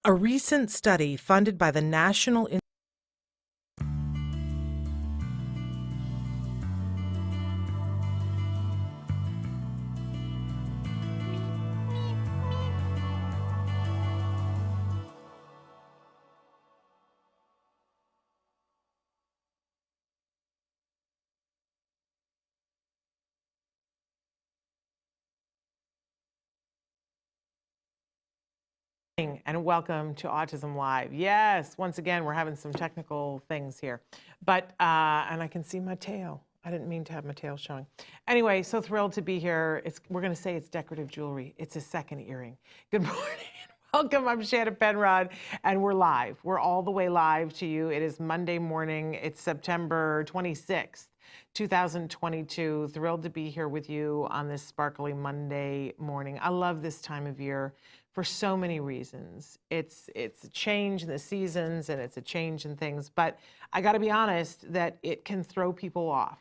A recent study funded by the National and welcome to Autism Live. Yes, once again, we're having some technical things here, but, and I can see my tail. I didn't mean to have my tail showing. Anyway, so thrilled to be here. We're gonna say it's decorative jewelry. It's a second earring. Good morning. Welcome, I'm Shannon Penrod, and we're live. We're all the way live to you. It is Monday morning. It's September 26th, 2022. Thrilled to be here with you on this sparkly Monday morning. I love this time of year for so many reasons. It's a change in the seasons and it's a change in things, but I gotta be honest that it can throw people off.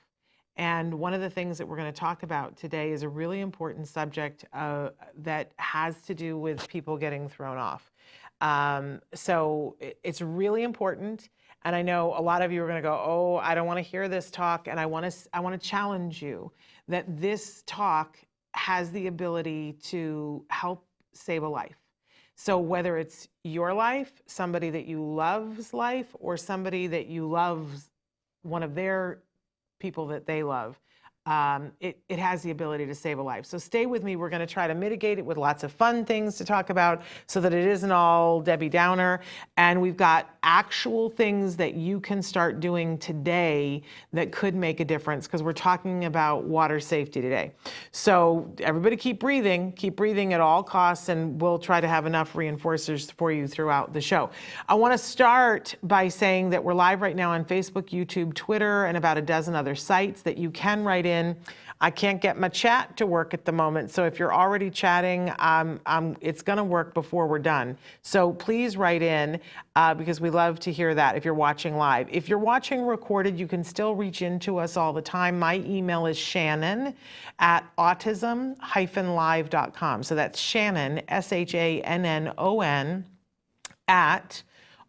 And one of the things that we're going to talk about today is a really important subject that has to do with people getting thrown off. So it's really important. And I know a lot of you are going to go, oh, I don't want to hear this talk. And I want to challenge you that this talk has the ability to help save a life. So whether it's your life, somebody that you love's life, or somebody that you love's one of their people that they love, it has the ability to save a life. So stay with me. We're going to try to mitigate it with lots of fun things to talk about so that it isn't all Debbie Downer. And we've got actual things that you can start doing today that could make a difference, because we're talking about water safety today. So everybody keep breathing at all costs, and we'll try to have enough reinforcers for you throughout the show. I want to start by saying that we're live right now on Facebook, YouTube, Twitter, and about a dozen other sites that you can write in. I can't get my chat to work at the moment, so if you're already chatting, it's going to work before we're done. So please write in because we love to hear that if you're watching live. If you're watching recorded, you can still reach into us all the time. My email is shannon@autism-live.com. So that's Shannon, SHANNON, at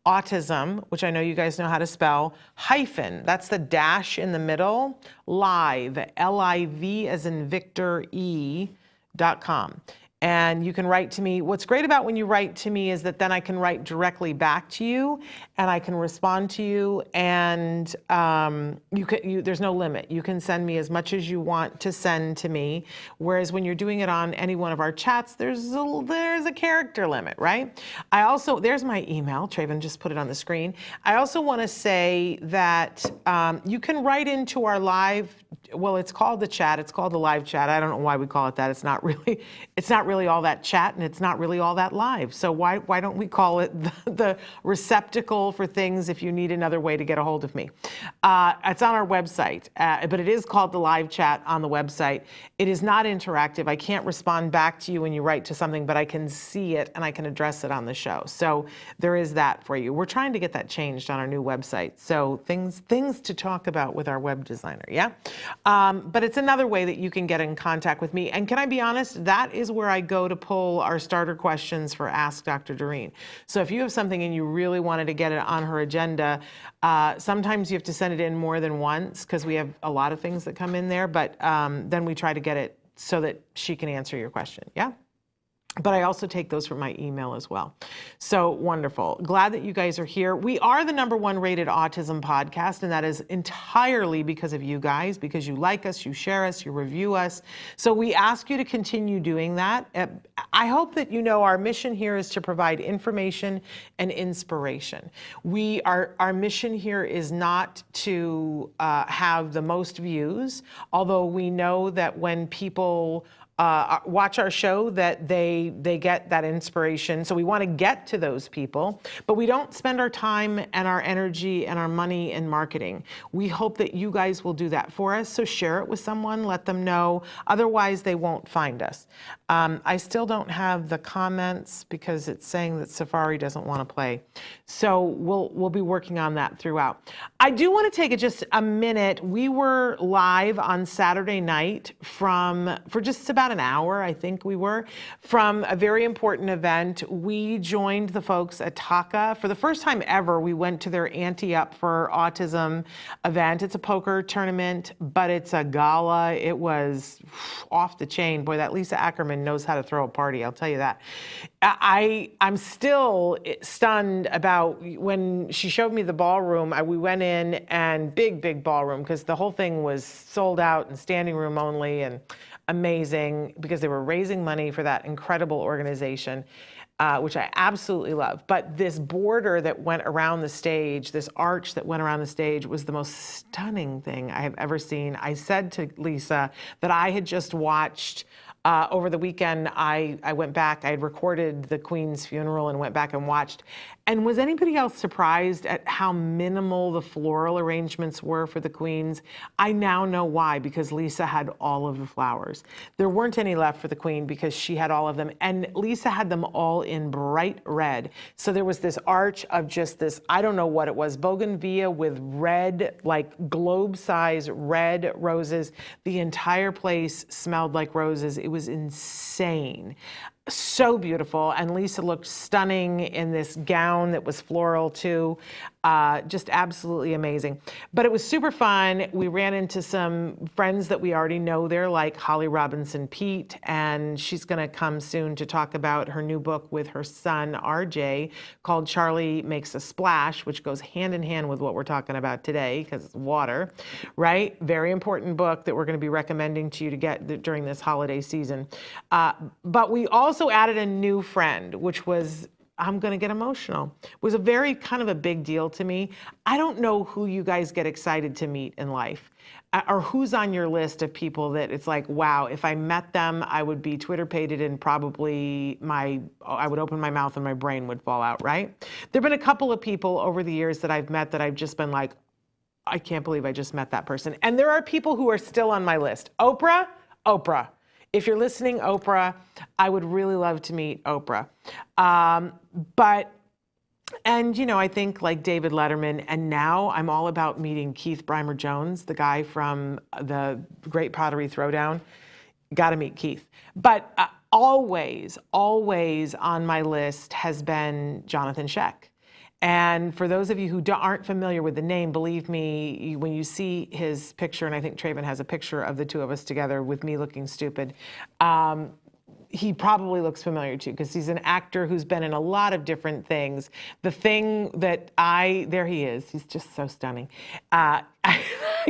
autism, which I know you guys know how to spell, hyphen, that's the dash in the middle, live, L-I-V as in Victor E.com. And you can write to me. What's great about when you write to me is that then I can write directly back to you and I can respond to you, and there's no limit. You can send me as much as you want to send to me. Whereas when you're doing it on any one of our chats, there's a character limit, right? There's my email. Traven just put it on the screen. I also want to say that you can write into our live, well, it's called the chat. It's called the live chat. I don't know why we call it that. It's not really all that chat, and it's not really all that live. So why don't we call it the receptacle for things if you need another way to get a hold of me? It's on our website, but it is called the live chat on the website. It is not interactive. I can't respond back to you when you write to something, but I can see it and I can address it on the show. So there is that for you. We're trying to get that changed on our new website. So things to talk about with our web designer, yeah? But it's another way that you can get in contact with me. And can I be honest, that is where I go to pull our starter questions for Ask Dr. Doreen. So if you have something and you really wanted to get it on her agenda, sometimes you have to send it in more than once because we have a lot of things that come in there, but then we try to get it so that she can answer your question, yeah? But I also take those from my email as well. So wonderful. Glad that you guys are here. We are the #1 rated autism podcast, and that is entirely because of you guys, because you like us, you share us, you review us. So we ask you to continue doing that. I hope that you know our mission here is to provide information and inspiration. Our mission here is not to have the most views, although we know that when people watch our show that they get that inspiration. So we want to get to those people, but we don't spend our time and our energy and our money in marketing. We hope that you guys will do that for us. So share it with someone, let them know. Otherwise, they won't find us. I still don't have the comments because it's saying that Safari doesn't want to play. So we'll be working on that throughout. I do want to take just a minute. We were live on Saturday night for just about about an hour, I think we were, from a very important event. We joined the folks at Taka. For the first time ever, we went to their Ante Up for Autism event. It's a poker tournament, but it's a gala. It was off the chain. Boy, that Lisa Ackerman knows how to throw a party, I'll tell you that. I'm still stunned about when she showed me the ballroom. We went in, and big ballroom, because the whole thing was sold out and standing room only, and amazing, because they were raising money for that incredible organization, which I absolutely love. But this border that went around the stage, this arch that went around the stage, was the most stunning thing I have ever seen. I said to Lisa that I had just watched over the weekend, I went back, I had recorded the Queen's funeral and went back and watched. And was anybody else surprised at how minimal the floral arrangements were for the Queens? I now know why, because Lisa had all of the flowers. There weren't any left for the Queen because she had all of them. And Lisa had them all in bright red. So there was this arch of just this, I don't know what it was, bougainvillea with red, like globe-size red roses. The entire place smelled like roses. It was insane. So beautiful, and Lisa looked stunning in this gown that was floral too. Just absolutely amazing. But it was super fun. We ran into some friends that we already know there, like Holly Robinson Pete, and she's gonna come soon to talk about her new book with her son, RJ, called Charlie Makes a Splash, which goes hand in hand with what we're talking about today, because it's water, right? Very important book that we're gonna be recommending to you to get during this holiday season. But we also added a new friend, which was, I'm going to get emotional. It was a very kind of a big deal to me. I don't know who you guys get excited to meet in life, or who's on your list of people that it's like, wow, if I met them, I would be Twitter-pated and probably I would open my mouth and my brain would fall out, right? There have been a couple of people over the years that I've met that I've just been like, I can't believe I just met that person. And there are people who are still on my list. Oprah. If you're listening, Oprah, I would really love to meet Oprah. And you know, I think like David Letterman, and now I'm all about meeting Keith Brymer-Jones, the guy from the Great Pottery Throwdown. Got to meet Keith. But always on my list has been Jonathan Scheck. And for those of you who aren't familiar with the name, believe me, when you see his picture, and I think Traven has a picture of the two of us together with me looking stupid, he probably looks familiar to you, because he's an actor who's been in a lot of different things. The thing that there he is, he's just so stunning. I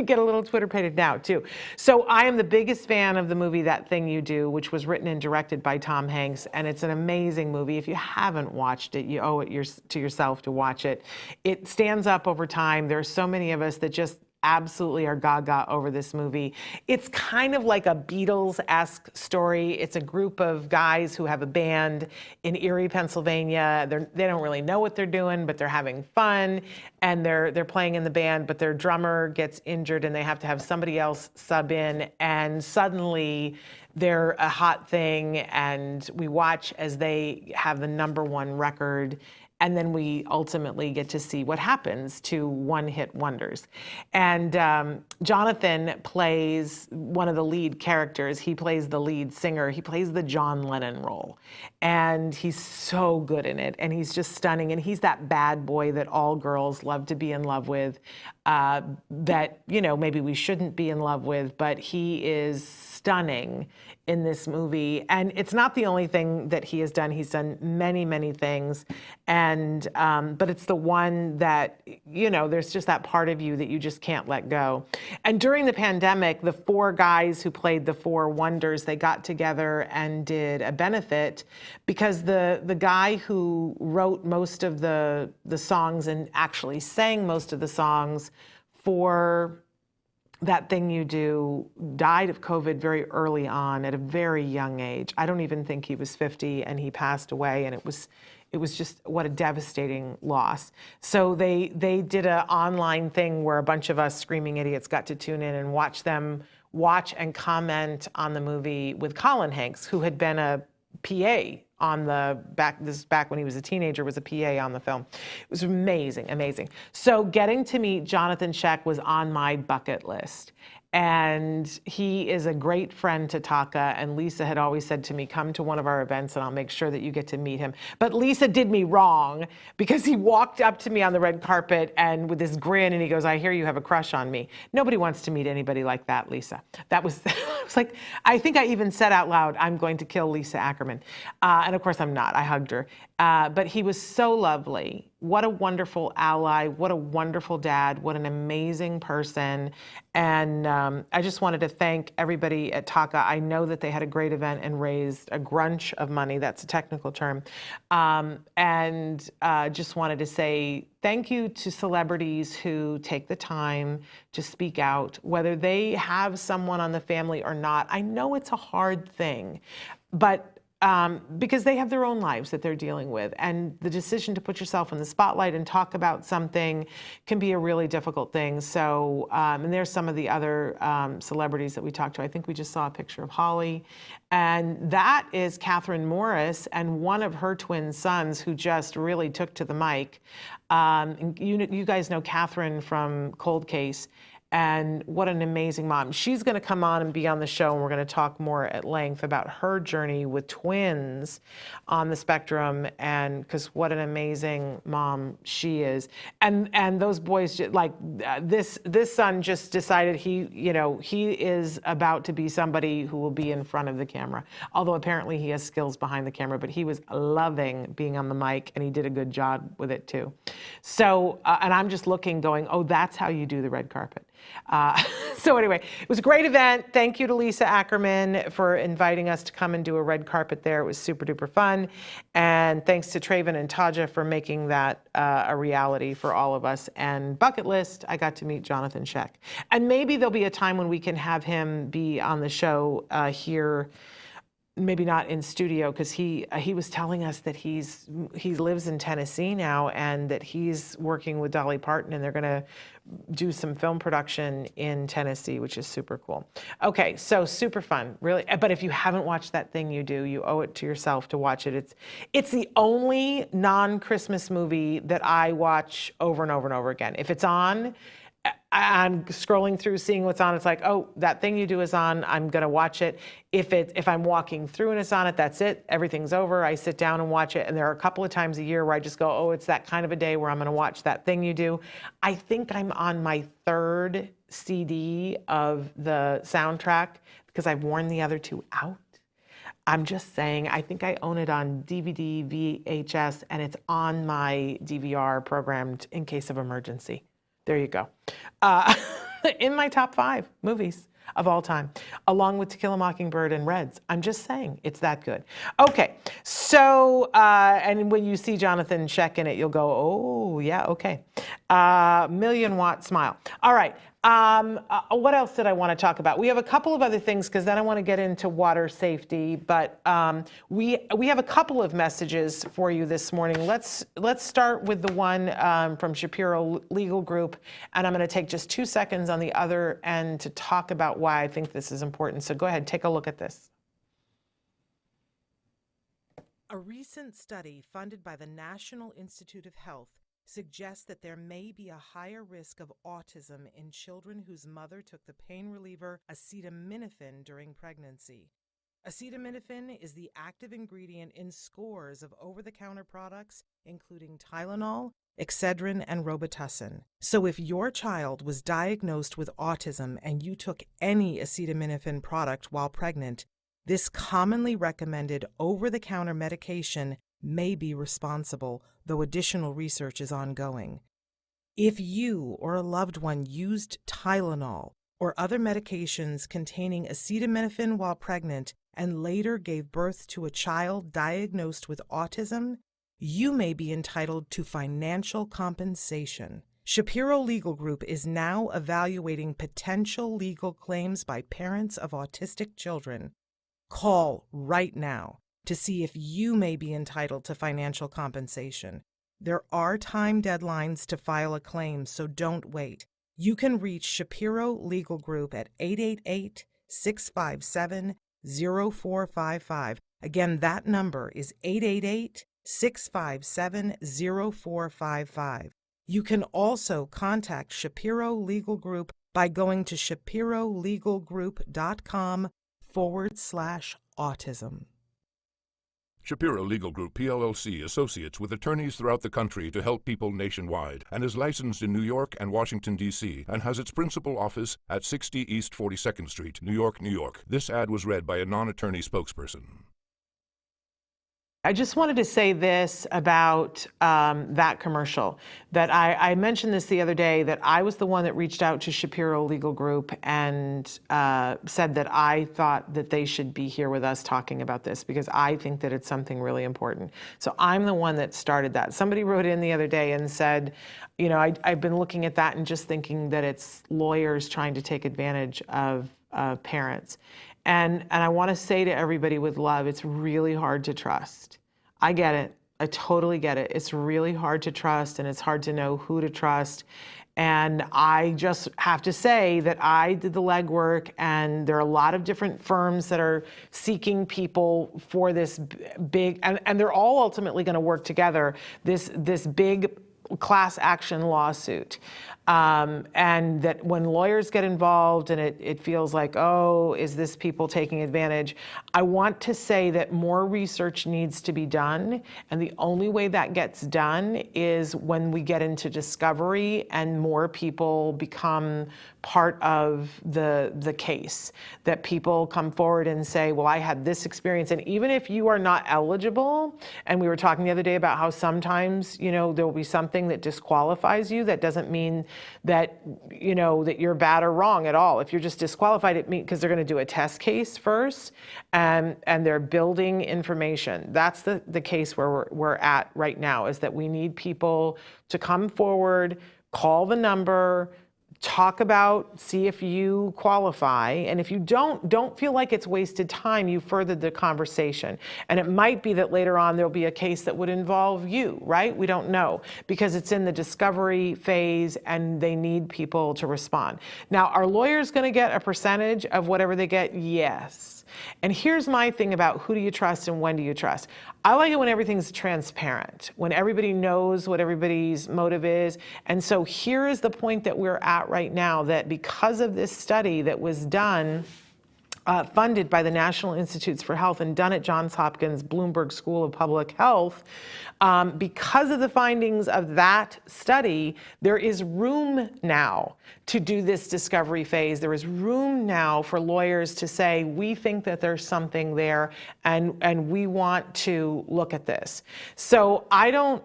get a little Twitter-pated now too. So I am the biggest fan of the movie That Thing You Do, which was written and directed by Tom Hanks, and it's an amazing movie. If you haven't watched it, you owe it to yourself to watch it. It stands up over time. There are so many of us that just absolutely are gaga over this movie. It's kind of like a Beatles-esque story. It's a group of guys who have a band in Erie, Pennsylvania. They don't really know what they're doing, but they're having fun, and they're playing in the band, but their drummer gets injured and they have to have somebody else sub in, and suddenly they're a hot thing, and we watch as they have the #1 record. And then we ultimately get to see what happens to one-hit wonders. And Jonathan plays one of the lead characters. He plays the lead singer. He plays the John Lennon role. And he's so good in it. And he's just stunning. And he's that bad boy that all girls love to be in love with, that, you know, maybe we shouldn't be in love with, but he is stunning in this movie. And it's not the only thing that he has done. He's done many, many things. And, but it's the one that, you know, there's just that part of you that you just can't let go. And during the pandemic, the 4 guys who played the 4 wonders, they got together and did a benefit, because the guy who wrote most of the songs and actually sang most of the songs for That Thing You Do died of COVID very early on at a very young age. I don't even think he was 50, and he passed away, and it was just what a devastating loss. So they did an online thing where a bunch of us screaming idiots got to tune in and watch and comment on the movie with Colin Hanks, who had been a PA on back when he was a teenager, was a PA on the film. It was amazing, amazing. So getting to meet Jonathan Scheck was on my bucket list. And he is a great friend to Taka. And Lisa had always said to me, come to one of our events and I'll make sure that you get to meet him. But Lisa did me wrong because he walked up to me on the red carpet and with this grin and he goes, I hear you have a crush on me. Nobody wants to meet anybody like that, Lisa. That was, I was like, I think I even said out loud, I'm going to kill Lisa Ackerman. And of course I'm not, I hugged her. But he was so lovely. What a wonderful ally. What a wonderful dad. What an amazing person. And I just wanted to thank everybody at Taka. I know that they had a great event and raised a grunch of money. That's a technical term. And just wanted to say thank you to celebrities who take the time to speak out, whether they have someone on the family or not. I know it's a hard thing, but because they have their own lives that they're dealing with. And the decision to put yourself in the spotlight and talk about something can be a really difficult thing. So, and there's some of the other celebrities that we talked to. I think we just saw a picture of Holly. And that is Catherine Morris and one of her twin sons who just really took to the mic. You guys know Catherine from Cold Case. And what an amazing mom. She's going to come on and be on the show, and we're going to talk more at length about her journey with twins on the spectrum, and because what an amazing mom she is. And those boys, like this son just decided he is about to be somebody who will be in front of the camera. Although apparently he has skills behind the camera, but he was loving being on the mic, and he did a good job with it too. So, and I'm just looking, going, oh, that's how you do the red carpet. So anyway, it was a great event. Thank you to Lisa Ackerman for inviting us to come and do a red carpet there. It was super duper fun. And thanks to Traven and Taja for making that a reality for all of us. And bucket list, I got to meet Jonathan Sheck. And maybe there'll be a time when we can have him be on the show here. Maybe not in studio, because he was telling us that he lives in Tennessee now and that he's working with Dolly Parton and they're going to do some film production in Tennessee, which is super cool. Okay, so super fun, really. But if you haven't watched That Thing You Do, you owe it to yourself to watch it. It's the only non-Christmas movie that I watch over and over and over again. If it's on, I'm scrolling through, seeing what's on. It's like, oh, That Thing You Do is on. I'm going to watch it. If I'm walking through and it's on it, that's it. Everything's over. I sit down and watch it. And there are a couple of times a year where I just go, oh, it's that kind of a day where I'm going to watch That Thing You Do. I think I'm on my third CD of the soundtrack because I've worn the other two out. I'm just saying, I think I own it on DVD, VHS, and it's on my DVR programmed in case of emergency. There you go. In my top 5 movies of all time, along with To Kill a Mockingbird and Reds. I'm just saying, it's that good. Okay, so, and when you see Jonathan Sheck in it, you'll go, oh, yeah, okay. Million watt smile. All right. What else did I want to talk about? We have a couple of other things because then I want to get into water safety, but we have a couple of messages for you this morning. Let's start with the one from Shapiro Legal Group, and I'm going to take just 2 seconds on the other end to talk about why I think this is important. So go ahead, take a look at this. A recent study funded by the National Institute of Health suggests that there may be a higher risk of autism in children whose mother took the pain reliever acetaminophen during pregnancy. Acetaminophen is the active ingredient in scores of over-the-counter products, including Tylenol, Excedrin, and Robitussin. So if your child was diagnosed with autism and you took any acetaminophen product while pregnant, this commonly recommended over-the-counter medication may be responsible, though additional research is ongoing. If you or a loved one used Tylenol or other medications containing acetaminophen while pregnant and later gave birth to a child diagnosed with autism, you may be entitled to financial compensation. Shapiro Legal Group is now evaluating potential legal claims by parents of autistic children. Call right now to see if you may be entitled to financial compensation. There are time deadlines to file a claim, so don't wait. You can reach Shapiro Legal Group at 888-657-0455. Again, that number is 888-657-0455. You can also contact Shapiro Legal Group by going to shapirolegalgroup.com/autism. Shapiro Legal Group, PLLC, associates with attorneys throughout the country to help people nationwide, and is licensed in New York and Washington, D.C., and has its principal office at 60 East 42nd Street, New York, New York. This ad was read by a non-attorney spokesperson. I just wanted to say this about that commercial, that I mentioned this the other day, that I was the one that reached out to Shapiro Legal Group and said that I thought that they should be here with us talking about this because I think that it's something really important. So I'm the one that started that. Somebody wrote in the other day and said, you know, I've been looking at that and just thinking that it's lawyers trying to take advantage of parents. And I want to say to everybody with love, it's really hard to trust. I get it. I totally get it. It's really hard to trust, and it's hard to know who to trust. And I just have to say that I did the legwork, and there are a lot of different firms that are seeking people for this big, and they're all ultimately going to work together, this big class action lawsuit. And that when lawyers get involved and it feels like, oh, is this people taking advantage? I want to say that more research needs to be done. And the only way that gets done is when we get into discovery and more people become part of the case, that people come forward and say, well, I had this experience. And even if you are not eligible, and we were talking the other day about how sometimes, you know, there will be something that disqualifies you, that doesn't mean that, you know, that you're bad or wrong at all. If you're just disqualified, it means because they're going to do a test case first, and they're building information. That's the case where we're at right now, is that we need people to come forward, call the number, talk about, see if you qualify. And if you don't feel like it's wasted time, you furthered the conversation. And it might be that later on there'll be a case that would involve you, right? We don't know, because it's in the discovery phase and they need people to respond. Now, are lawyers going to get a percentage of whatever they get? Yes. And here's my thing about who do you trust and when do you trust. I like it when everything's transparent, when everybody knows what everybody's motive is. And so here is the point that we're at right now, that because of this study that was done, funded by the National Institutes for Health and done at Johns Hopkins Bloomberg School of Public Health, because of the findings of that study, there is room now to do this discovery phase. There is room now for lawyers to say, we think that there's something there, and we want to look at this. So I don't,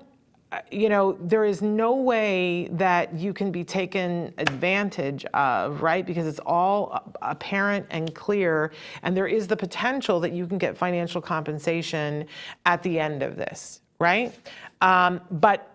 you know, there is no way that you can be taken advantage of, right? Because it's all apparent and clear, and there is the potential that you can get financial compensation at the end of this, right? But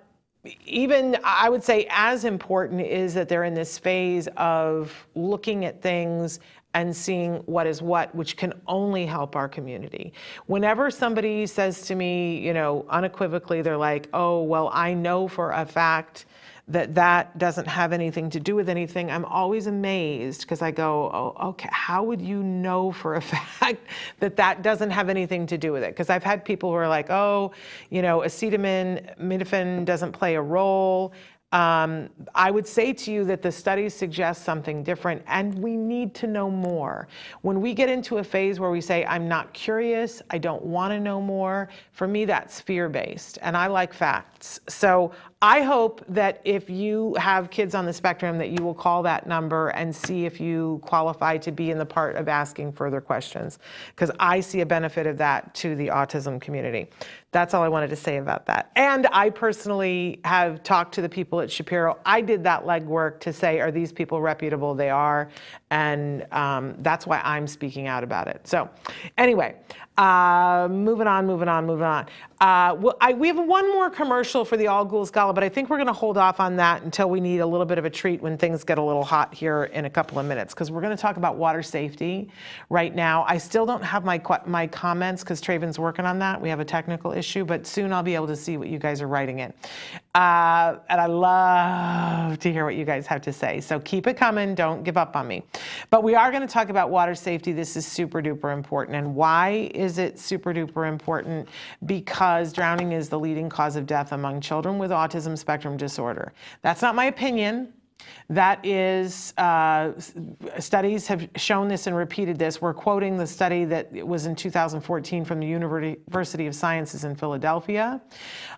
even, I would say, as important is that they're in this phase of looking at things and seeing what is what, which can only help our community. Whenever somebody says to me, you know, unequivocally, they're like, oh, well, I know for a fact that that doesn't have anything to do with anything, I'm always amazed, because I go, oh, okay, how would you know for a fact that that doesn't have anything to do with it? Because I've had people who are like, oh, you know, acetaminophen doesn't play a role. I would say to you that the studies suggest something different, and we need to know more. When we get into a phase where we say, I'm not curious, I don't want to know more, for me that's fear-based, and I like facts. So I hope that if you have kids on the spectrum, that you will call that number and see if you qualify to be in the part of asking further questions, because I see a benefit of that to the autism community. That's all I wanted to say about that. And I personally have talked to the people at Shapiro. I did that legwork to say, are these people reputable? They are. And that's why I'm speaking out about it. So anyway, moving on. We have one more commercial for the All Ghouls Gala, but I think we're going to hold off on that until we need a little bit of a treat when things get a little hot here in a couple of minutes, because we're going to talk about water safety right now. I still don't have my comments because Traven's working on that. We have a technical issue, but soon I'll be able to see what you guys are writing in. And I love to hear what you guys have to say. So keep it coming. Don't give up on me. But we are going to talk about water safety. This is super duper important. And why is it super duper important? Because drowning is the leading cause of death among children with autism spectrum disorder. That's not my opinion. That is, studies have shown this and repeated this. We're quoting the study that was in 2014 from the University of Sciences in Philadelphia.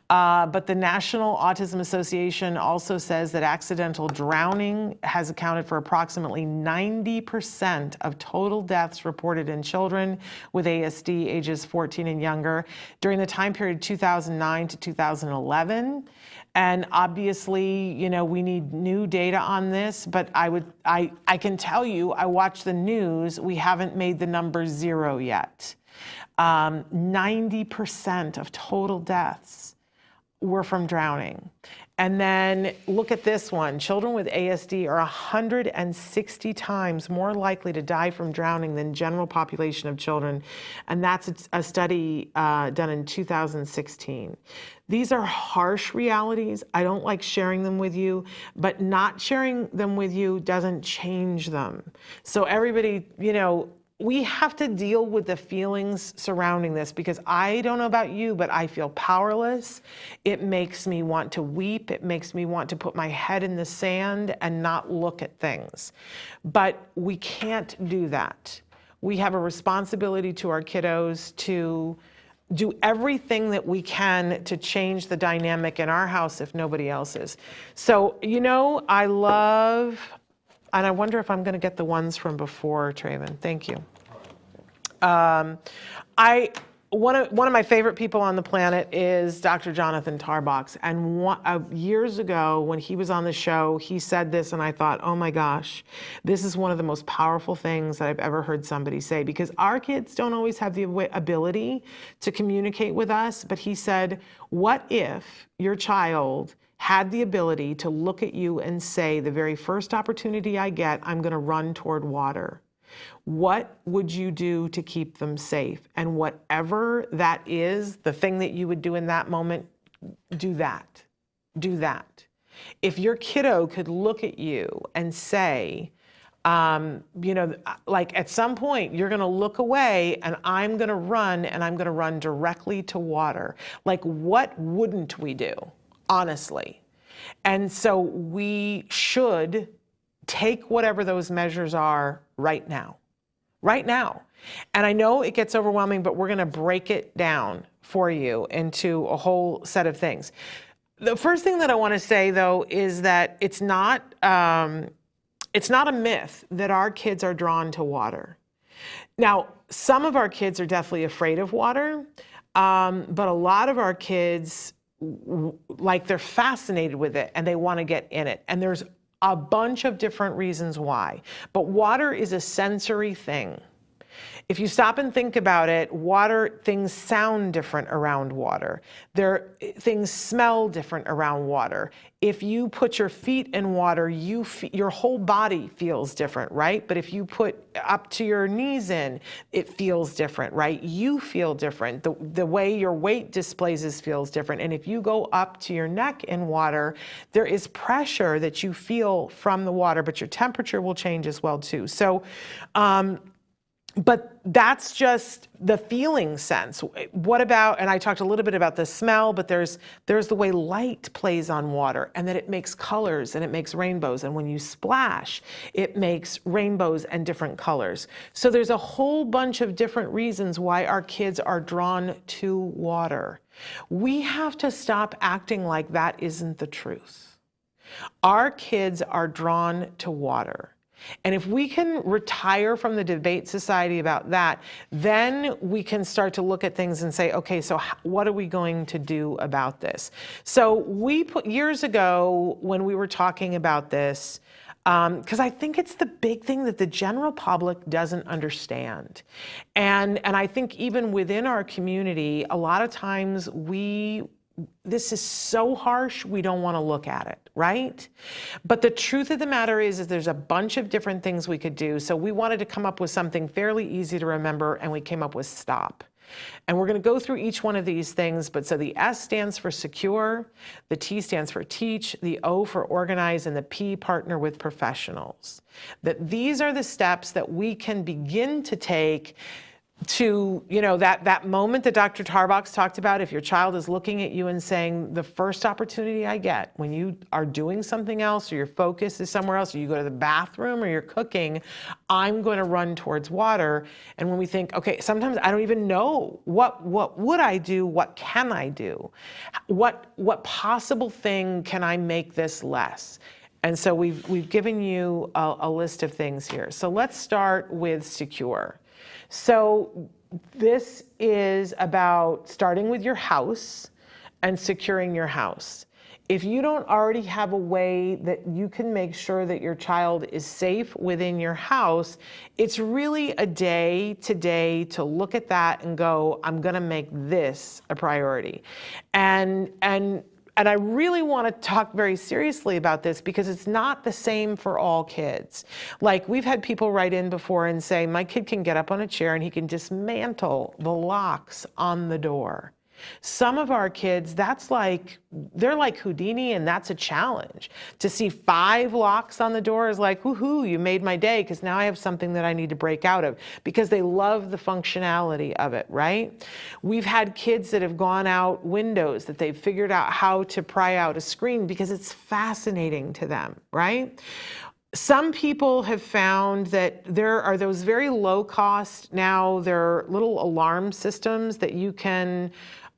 But the National Autism Association also says that accidental drowning has accounted for approximately 90% of total deaths reported in children with ASD ages 14 and younger during the time period 2009 to 2011. And obviously, you know, we need new data on this, but I can tell you, I watch the news, we haven't made the number 0 yet. 90% of total deaths were from drowning. And then look at this one. Children with ASD are 160 times more likely to die from drowning than general population of children. And that's a study done in 2016. These are harsh realities. I don't like sharing them with you, but not sharing them with you doesn't change them. So everybody, you know, we have to deal with the feelings surrounding this, because I don't know about you, but I feel powerless. It makes me want to weep. It makes me want to put my head in the sand and not look at things. But we can't do that. We have a responsibility to our kiddos to do everything that we can to change the dynamic in our house if nobody else is. So, you know, I love, and I wonder if I'm going to get the ones from before, Traven. Thank you. One of my favorite people on the planet is Dr. Jonathan Tarbox. And years ago, when he was on the show, he said this, and I thought, oh my gosh, this is one of the most powerful things that I've ever heard somebody say, because our kids don't always have the ability to communicate with us. But he said, what if your child had the ability to look at you and say, the very first opportunity I get, I'm going to run toward water? What would you do to keep them safe? And whatever that is, the thing that you would do in that moment, do that. Do that. If your kiddo could look at you and say, you know, like at some point you're going to look away and I'm going to run, and I'm going to run directly to water. Like, what wouldn't we do, honestly? And so we should take whatever those measures are right now. Right now. And I know it gets overwhelming, but we're going to break it down for you into a whole set of things. The first thing that I want to say, though, is that it's not a myth that our kids are drawn to water. Now, some of our kids are definitely afraid of water, but a lot of our kids, like, they're fascinated with it and they want to get in it. And there's a bunch of different reasons why. But water is a sensory thing. If you stop and think about it, water, things sound different around water. Things smell different around water. If you put your feet in water, your whole body feels different, right? But if you put up to your knees in, it feels different, right? You feel different. The way your weight displaces feels different. And if you go up to your neck in water, there is pressure that you feel from the water, but your temperature will change as well too. So, but that's just the feeling sense. What about, and I talked a little bit about the smell, but there's the way light plays on water, and that it makes colors and it makes rainbows. And when you splash, it makes rainbows and different colors. So there's a whole bunch of different reasons why our kids are drawn to water. We have to stop acting like that isn't the truth. Our kids are drawn to water. And if we can retire from the debate society about that, then we can start to look at things and say, okay, so what are we going to do about this? So years ago, when we were talking about this, because I think it's the big thing that the general public doesn't understand. And I think even within our community, a lot of times this is so harsh, we don't want to look at it, right? But the truth of the matter is there's a bunch of different things we could do. So we wanted to come up with something fairly easy to remember, and we came up with STOP. And we're going to go through each one of these things. But so the S stands for secure, the T stands for teach, the O for organize, and the P, partner with professionals. That these are the steps that we can begin to take to, you know, that moment that Dr. Tarbox talked about, if your child is looking at you and saying, the first opportunity I get when you are doing something else or your focus is somewhere else, or you go to the bathroom or you're cooking, I'm going to run towards water. And when we think, okay, sometimes I don't even know what would I do? What can I do? What possible thing can I make this less? And so we've given you a list of things here. So let's start with secure. So this is about starting with your house and securing your house. If you don't already have a way that you can make sure that your child is safe within your house, it's really a day to look at that and go, I'm going to make this a priority. And I really want to talk very seriously about this because it's not the same for all kids. Like, we've had people write in before and say, my kid can get up on a chair and he can dismantle the locks on the door. Some of our kids, they're like Houdini, and that's a challenge. To see 5 locks on the door is like, woohoo, you made my day, because now I have something that I need to break out of, because they love the functionality of it, right? We've had kids that have gone out windows, that they've figured out how to pry out a screen because it's fascinating to them, right? Some people have found that there are those very low cost, now there are little alarm systems that you can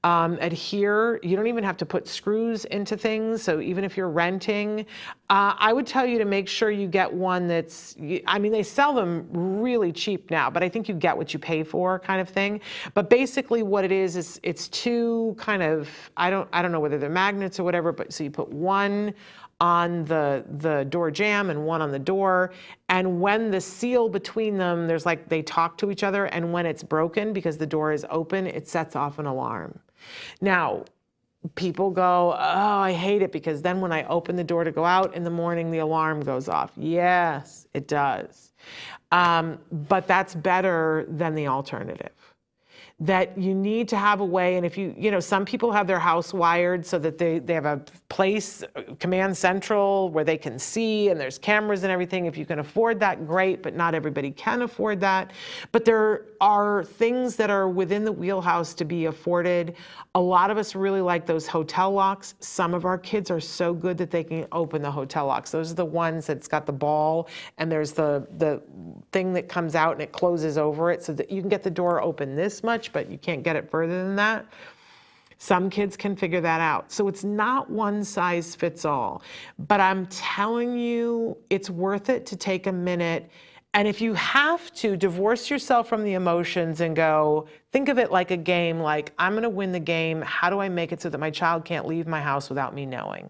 adhere. You don't even have to put screws into things. So even if you're renting, I would tell you to make sure you get one that's, I mean, they sell them really cheap now, but I think you get what you pay for, kind of thing. But basically what it is it's 2 kind of, I don't know whether they're magnets or whatever, but so you put one on the door jamb and one on the door. And when the seal between them, there's like, they talk to each other, and when it's broken because the door is open, it sets off an alarm. Now, people go, oh, I hate it because then when I open the door to go out in the morning, the alarm goes off. Yes, it does. But that's better than the alternative. That you need to have a way, and if you know, some people have their house wired so that they have a place, command central, where they can see, and there's cameras and everything. If you can afford that, great, but not everybody can afford that. But there are things that are within the wheelhouse to be afforded. A lot of us really like those hotel locks. Some of our kids are so good that they can open the hotel locks. Those are the ones that's got the ball, and there's the thing that comes out and it closes over it so that you can get the door open this much, but you can't get it further than that. Some kids can figure that out. So it's not one size fits all. But I'm telling you, it's worth it to take a minute. And if you have to, divorce yourself from the emotions and go, think of it like a game, like, I'm going to win the game. How do I make it so that my child can't leave my house without me knowing?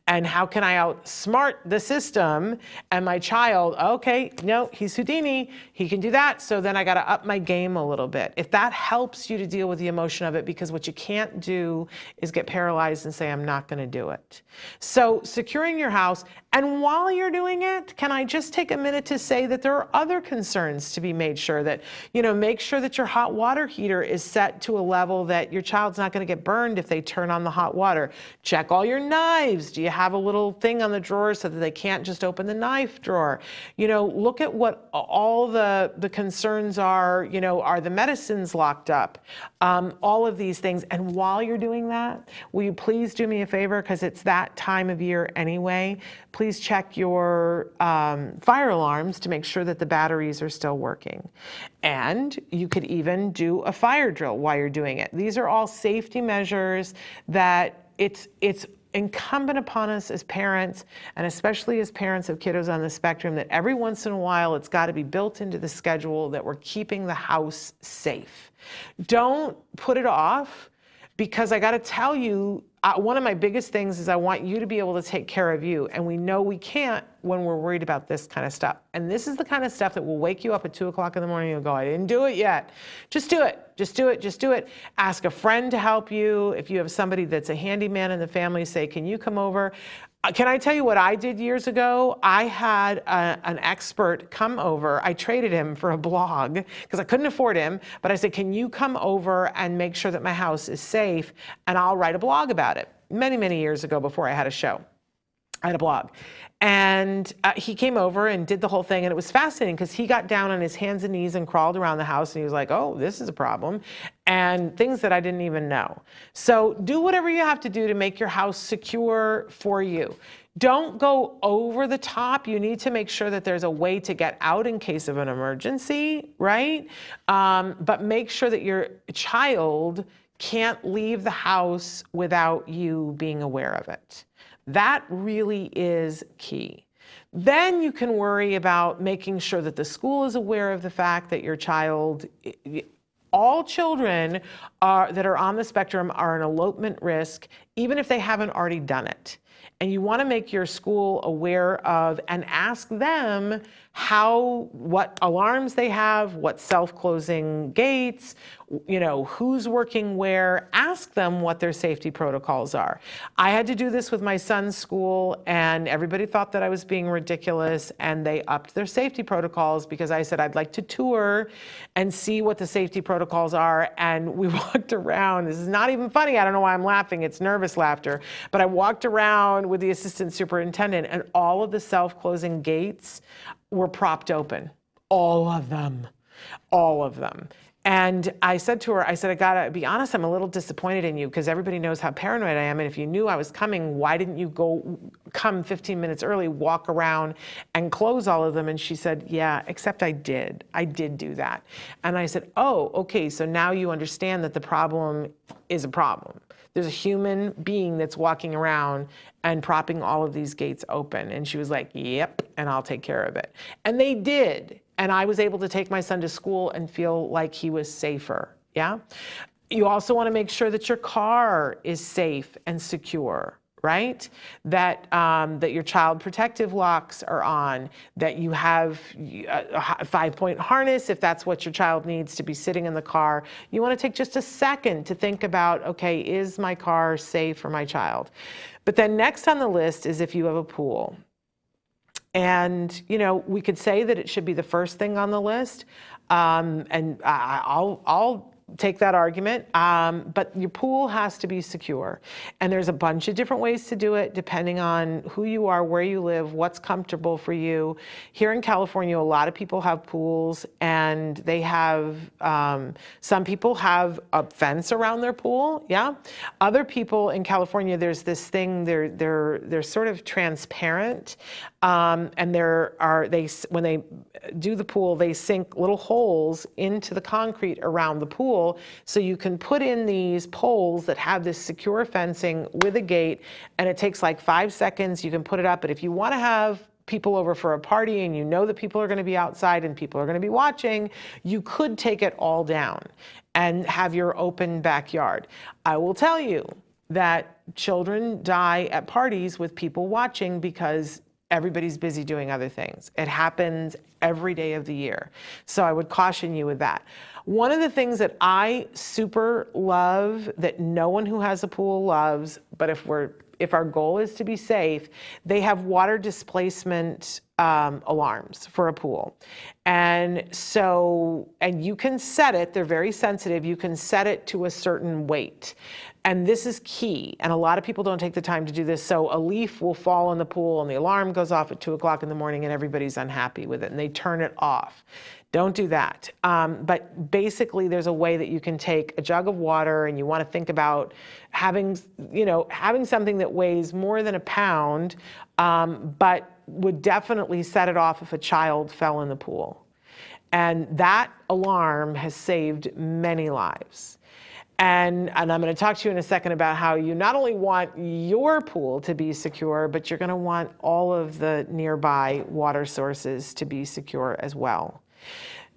And how can I outsmart the system and my child? Okay, no, he's Houdini. He can do that. So then I got to up my game a little bit. If that helps you to deal with the emotion of it, because what you can't do is get paralyzed and say, I'm not going to do it. So securing your house. And while you're doing it, can I just take a minute to say that there are other concerns to be made sure that, you know, make sure that your hot water heater is set to a level that your child's not going to get burned if they turn on the hot water. Check all your knives. Do you have a little thing on the drawer so that they can't just open the knife drawer? You know, look at what all the concerns are. You know, are the medicines locked up? All of these things. And while you're doing that, will you please do me a favor, because it's that time of year anyway, please check your fire alarms to make sure that the batteries are still working. And you could even do a fire drill while you're doing it. These are all safety measures that it's incumbent upon us as parents, and especially as parents of kiddos on the spectrum, that every once in a while it's got to be built into the schedule that we're keeping the house safe. Don't put it off, because I got to tell you, one of my biggest things is I want you to be able to take care of you. And we know we can't when we're worried about this kind of stuff. And this is the kind of stuff that will wake you up at 2 o'clock in the morning and you'll go, I didn't do it yet. Just do it. Just do it. Just do it. Ask a friend to help you. If you have somebody that's a handyman in the family, say, can you come over? Can I tell you what I did years ago? I had an expert come over. I traded him for a blog because I couldn't afford him, but I said, can you come over and make sure that my house is safe, and I'll write a blog about it. Many, many years ago, before I had a show. I had a blog. And he came over and did the whole thing, and it was fascinating because he got down on his hands and knees and crawled around the house, and he was like, oh, this is a problem, and things that I didn't even know. So do whatever you have to do to make your house secure for you. Don't go over the top. You need to make sure that there's a way to get out in case of an emergency, right? But make sure that your child can't leave the house without you being aware of it. That really is key. Then you can worry about making sure that the school is aware of the fact that your child, all children that are on the spectrum are an elopement risk, even if they haven't already done it. And you want to make your school aware of and ask them what alarms they have, what self-closing gates, who's working where. Ask them what their safety protocols are. I had to do this with my son's school, and everybody thought that I was being ridiculous, and they upped their safety protocols because I said, I'd like to tour and see what the safety protocols are. And we walked around. This is not even funny. I don't know why I'm laughing. It's nervous laughter. But I walked around with the assistant superintendent, and all of the self-closing gates were propped open. All of them. And I said to her, I gotta be honest, I'm a little disappointed in you because everybody knows how paranoid I am. And if you knew I was coming, why didn't you come 15 minutes early, walk around and close all of them? And she said, yeah, except I did do that. And I said, oh, okay. So now you understand that the problem is a problem. There's a human being that's walking around and propping all of these gates open. And she was like, yep, and I'll take care of it. And they did. And I was able to take my son to school and feel like he was safer, yeah? You also want to make sure that your car is safe and secure, right? That your child protective locks are on, that you have a 5-point harness if that's what your child needs to be sitting in the car. You want to take just a second to think about, okay, is my car safe for my child? But then next on the list is if you have a pool. And, we could say that it should be the first thing on the list, and I'll take that argument, but your pool has to be secure. And there's a bunch of different ways to do it depending on who you are, where you live, what's comfortable for you. Here in California, a lot of people have pools, and they have, some people have a fence around their pool, yeah? Other people in California, there's this thing, they're sort of transparent, and when they do the pool, they sink little holes into the concrete around the pool, so you can put in these poles that have this secure fencing with a gate, and it takes like 5 seconds. You can put it up, but if you want to have people over for a party and you know that people are going to be outside and people are going to be watching, you could take it all down and have your open backyard. I will tell you that children die at parties with people watching because everybody's busy doing other things. It happens every day of the year. So I would caution you with that. One of the things that I super love that no one who has a pool loves, but if our goal is to be safe, they have water displacement alarms for a pool. And you can set it, they're very sensitive, you can set it to a certain weight. And this is key. And a lot of people don't take the time to do this. So a leaf will fall in the pool and the alarm goes off at 2 o'clock in the morning and everybody's unhappy with it and they turn it off. Don't do that. But basically there's a way that you can take a jug of water, and you want to think about having something that weighs more than a pound, but would definitely set it off if a child fell in the pool. And that alarm has saved many lives. And I'm going to talk to you in a second about how you not only want your pool to be secure, but you're going to want all of the nearby water sources to be secure as well.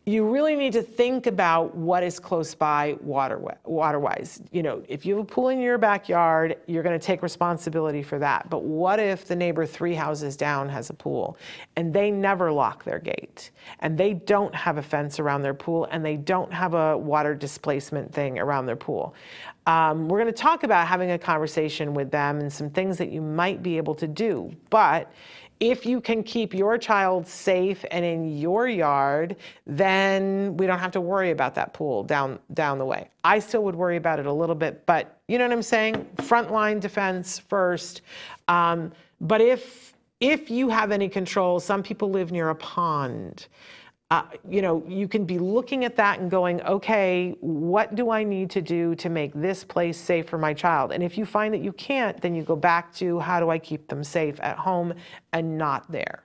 You really need to think about what is close by water-wise. If you have a pool in your backyard, you're going to take responsibility for that. But what if the neighbor 3 houses down has a pool and they never lock their gate and they don't have a fence around their pool and they don't have a water displacement thing around their pool? We're going to talk about having a conversation with them and some things that you might be able to do. But if you can keep your child safe and in your yard, then we don't have to worry about that pool down the way. I still would worry about it a little bit, but you know what I'm saying? Frontline defense first. But if you have any control, some people live near a pond. You can be looking at that and going, okay, what do I need to do to make this place safe for my child? And if you find that you can't, then you go back to how do I keep them safe at home and not there,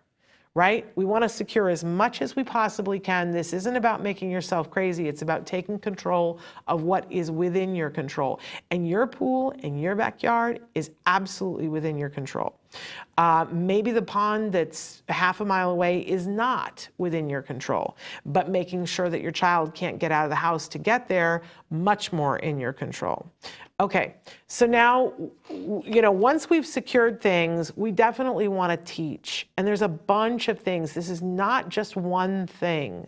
right? We want to secure as much as we possibly can. This isn't about making yourself crazy. It's about taking control of what is within your control. And your pool in your backyard is absolutely within your control. Maybe the pond that's half a mile away is not within your control, but making sure that your child can't get out of the house to get there, much more in your control. Okay, so now, once we've secured things, we definitely want to teach. And there's a bunch of things. This is not just one thing.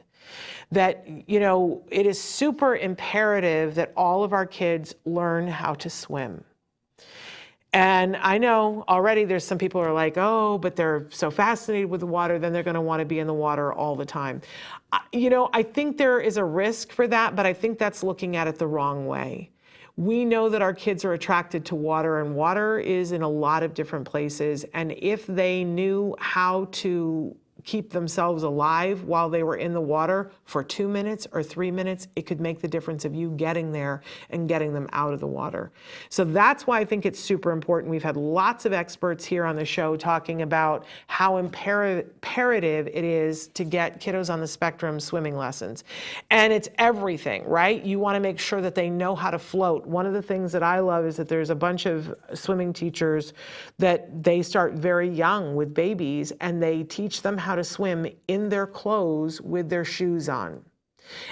That, it is super imperative that all of our kids learn how to swim. And I know already there's some people who are like, oh, but they're so fascinated with the water, then they're going to want to be in the water all the time. I think there is a risk for that, but I think that's looking at it the wrong way. We know that our kids are attracted to water, and water is in a lot of different places. And if they knew how to keep themselves alive while they were in the water for 2 minutes or 3 minutes, it could make the difference of you getting there and getting them out of the water. So that's why I think it's super important. We've had lots of experts here on the show talking about how imperative it is to get kiddos on the spectrum swimming lessons. And it's everything, right? You want to make sure that they know how to float. One of the things that I love is that there's a bunch of swimming teachers that they start very young with babies, and they teach them how to swim in their clothes with their shoes on.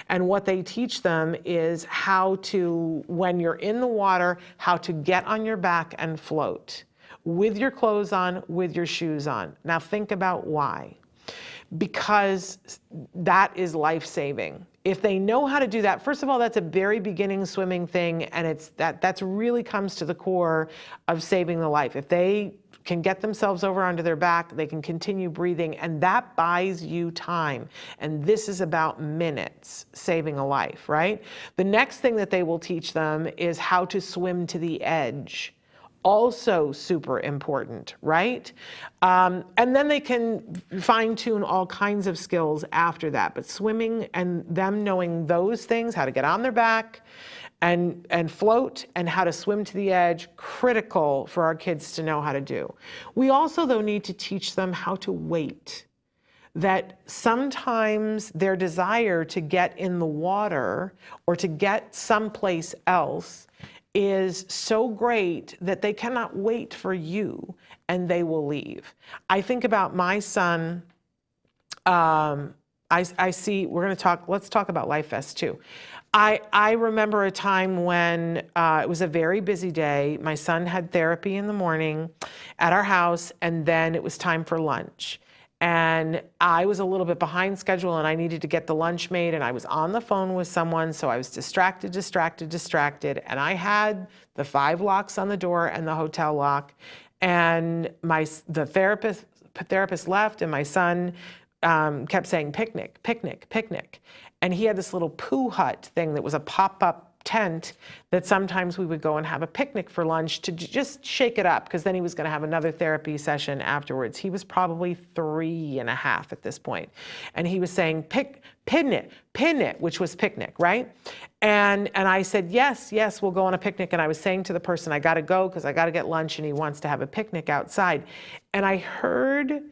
And what they teach them is how to, when you're in the water, how to get on your back and float with your clothes on, with your shoes on. Now think about why. Because that is life-saving. If they know how to do that, first of all, that's a very beginning swimming thing, and that's really comes to the core of saving the life. If they can get themselves over onto their back, they can continue breathing, and that buys you time. And this is about minutes, saving a life, right? The next thing that they will teach them is how to swim to the edge. Also super important, right? And then they can fine-tune all kinds of skills after that. But swimming and them knowing those things, how to get on their back and float, and how to swim to the edge, critical for our kids to know how to do. We also, though, need to teach them how to wait. That sometimes their desire to get in the water or to get someplace else is so great that they cannot wait for you, and they will leave. I think about my son. I see, let's talk about Life Fest too. I remember a time when it was a very busy day. My son had therapy in the morning at our house, and then it was time for lunch. And I was a little bit behind schedule, and I needed to get the lunch made, and I was on the phone with someone, so I was distracted, and I had the 5 locks on the door and the hotel lock, and the therapist left, and my son kept saying, picnic, picnic, picnic. And he had this little poo hut thing that was a pop-up tent that sometimes we would go and have a picnic for lunch to just shake it up, because then he was going to have another therapy session afterwards. He was probably 3.5 at this point. And he was saying, pin it, which was picnic, right? And I said, yes, we'll go on a picnic. And I was saying to the person, I got to go because I got to get lunch, and he wants to have a picnic outside. And I heard,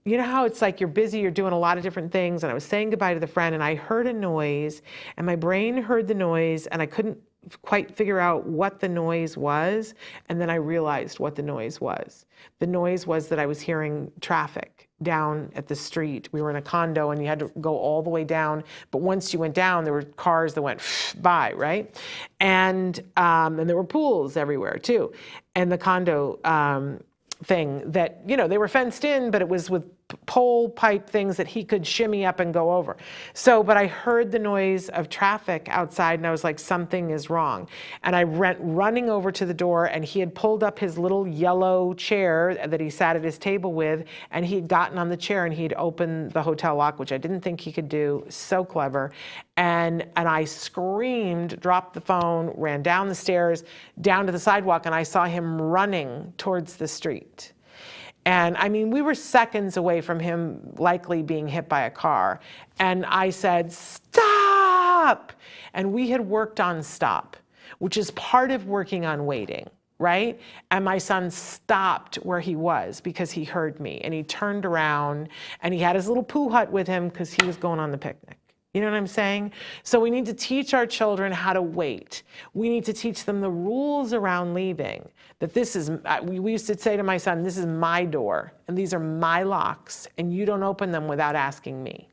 you know how it's like you're busy, you're doing a lot of different things, and I was saying goodbye to the friend, and I heard a noise, and my brain heard the noise, and I couldn't quite figure out what the noise was, and then I realized what the noise was. The noise was that I was hearing traffic down at the street. We were in a condo, and you had to go all the way down, but once you went down, there were cars that went by, right? And there were pools everywhere too. And the condo thing that, they were fenced in, but it was with pole pipe things that he could shimmy up and go over. But I heard the noise of traffic outside, and I was like, something is wrong. And I went running over to the door, and he had pulled up his little yellow chair that he sat at his table with, and he had gotten on the chair, and he'd opened the hotel lock, which I didn't think he could do. So clever. And I screamed, dropped the phone, ran down the stairs, down to the sidewalk, and I saw him running towards the street. And I mean, we were seconds away from him likely being hit by a car. And I said, stop! And we had worked on stop, which is part of working on waiting, right? And my son stopped where he was because he heard me, and he turned around and he had his little poo hut with him because he was going on the picnic. You know what I'm saying? So we need to teach our children how to wait. We need to teach them the rules around leaving. That this is, we used to say to my son, this is my door, and these are my locks, and you don't open them without asking me.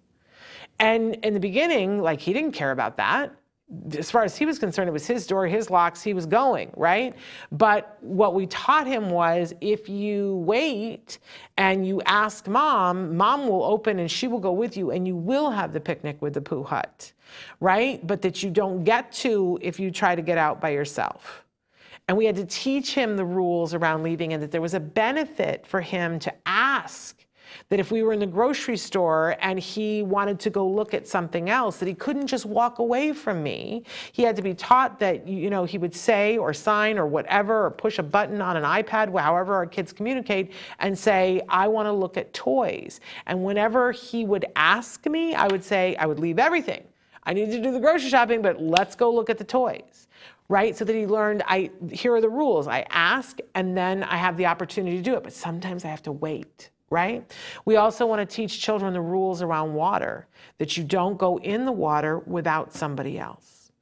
And in the beginning, like, he didn't care about that. As far as he was concerned, it was his door, his locks, he was going, right? But what we taught him was, if you wait and you ask mom, mom will open and she will go with you, and you will have the picnic with the poo hut, right? But that you don't get to if you try to get out by yourself. And we had to teach him the rules around leaving, and that there was a benefit for him to ask. That if we were in the grocery store and he wanted to go look at something else, that he couldn't just walk away from me. He had to be taught that, you know, he would say or sign or whatever, or push a button on an iPad, however our kids communicate, and say, I want to look at toys. And whenever he would ask me, I would say, I would leave everything. I need to do the grocery shopping, but let's go look at the toys. Right? So that he learned, here are the rules. I ask, and then I have the opportunity to do it. But sometimes I have to wait. Right? We also want to teach children the rules around water, that you don't go in the water without somebody else,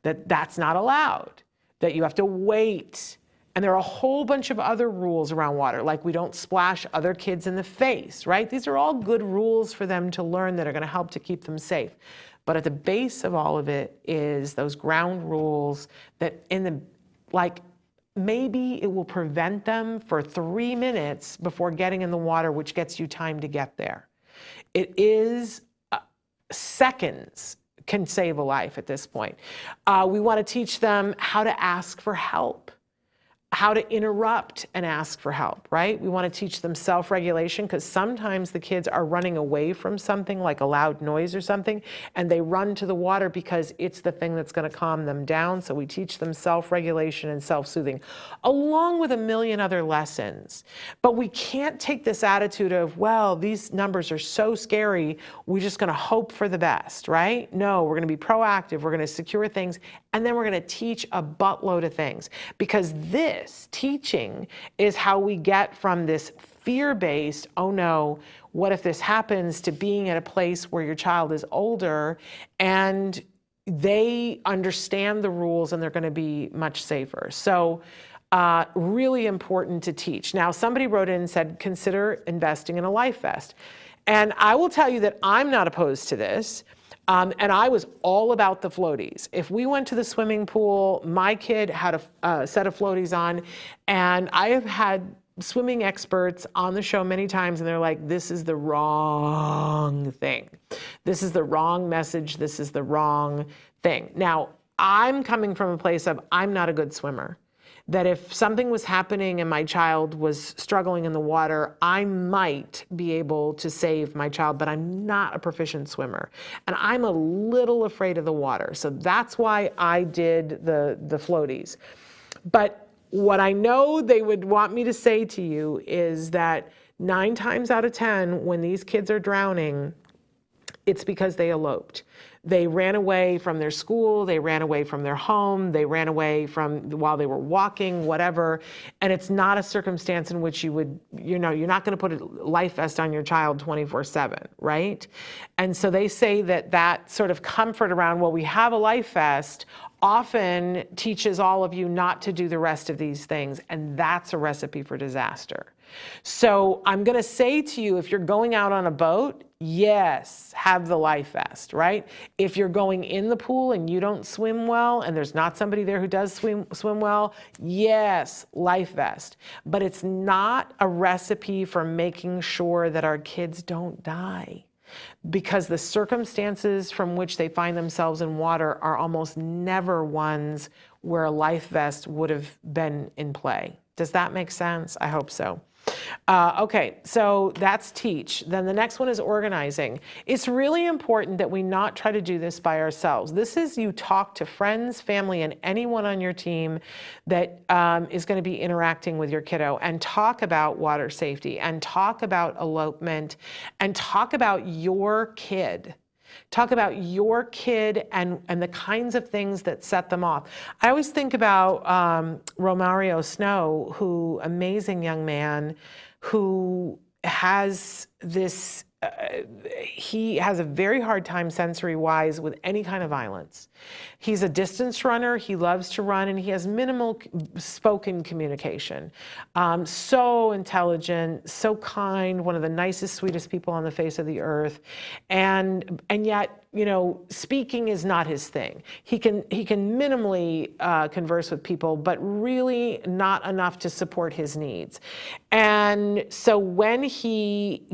that that's not allowed, that you have to wait. And there are a whole bunch of other rules around water, like we don't splash other kids in the face, right? These are all good rules for them to learn that are going to help to keep them safe. But at the base of all of it is those ground rules that maybe it will prevent them for 3 minutes before getting in the water, which gets you time to get there. It is seconds can save a life at this point. We want to teach them how to ask for help, how to interrupt and ask for help, right? We want to teach them self-regulation, because sometimes the kids are running away from something like a loud noise or something, and they run to the water because it's the thing that's going to calm them down. So we teach them self-regulation and self-soothing, along with a million other lessons. But we can't take this attitude of, well, these numbers are so scary, we're just going to hope for the best, right? No, we're going to be proactive, we're going to secure things, and then we're going to teach a buttload of things, because this teaching is how we get from this fear-based, oh no, what if this happens, to being at a place where your child is older and they understand the rules and they're going to be much safer. So really important to teach. Now, somebody wrote in and said, consider investing in a life vest. And I will tell you that I'm not opposed to this. And I was all about the floaties. If we went to the swimming pool, my kid had a set of floaties on, and I have had swimming experts on the show many times, and they're like, this is the wrong thing. This is the wrong message. This is the wrong thing. Now, I'm coming from a place of, I'm not a good swimmer. That if something was happening and my child was struggling in the water, I might be able to save my child, but I'm not a proficient swimmer. And I'm a little afraid of the water. So that's why I did the floaties. But what I know they would want me to say to you is that 9 times out of 10, when these kids are drowning, it's because they eloped. They ran away from their school, they ran away from their home, they ran away from while they were walking, whatever. And it's not a circumstance in which you would, you're not going to put a life vest on your child 24/7, right? And so they say that sort of comfort around, well, we have a life vest, often teaches all of you not to do the rest of these things. And that's a recipe for disaster. So I'm going to say to you, if you're going out on a boat, yes, have the life vest, right? If you're going in the pool and you don't swim well and there's not somebody there who does swim well, yes, life vest. But it's not a recipe for making sure that our kids don't die, because the circumstances from which they find themselves in water are almost never ones where a life vest would have been in play. Does that make sense? I hope so. Okay, so that's teach. Then the next one is organizing. It's really important that we not try to do this by ourselves. This is you talk to friends, family, and anyone on your team that is going to be interacting with your kiddo, and talk about water safety, and talk about elopement, and talk about your kid. Talk about your kid and the kinds of things that set them off. I always think about Romario Snow, who, amazing young man, who has this, he has a very hard time sensory-wise with any kind of violence. He's a distance runner, he loves to run, and he has minimal spoken communication. So intelligent, so kind, one of the nicest, sweetest people on the face of the earth. And yet, you know, speaking is not his thing. He can minimally converse with people, but really not enough to support his needs. And so when he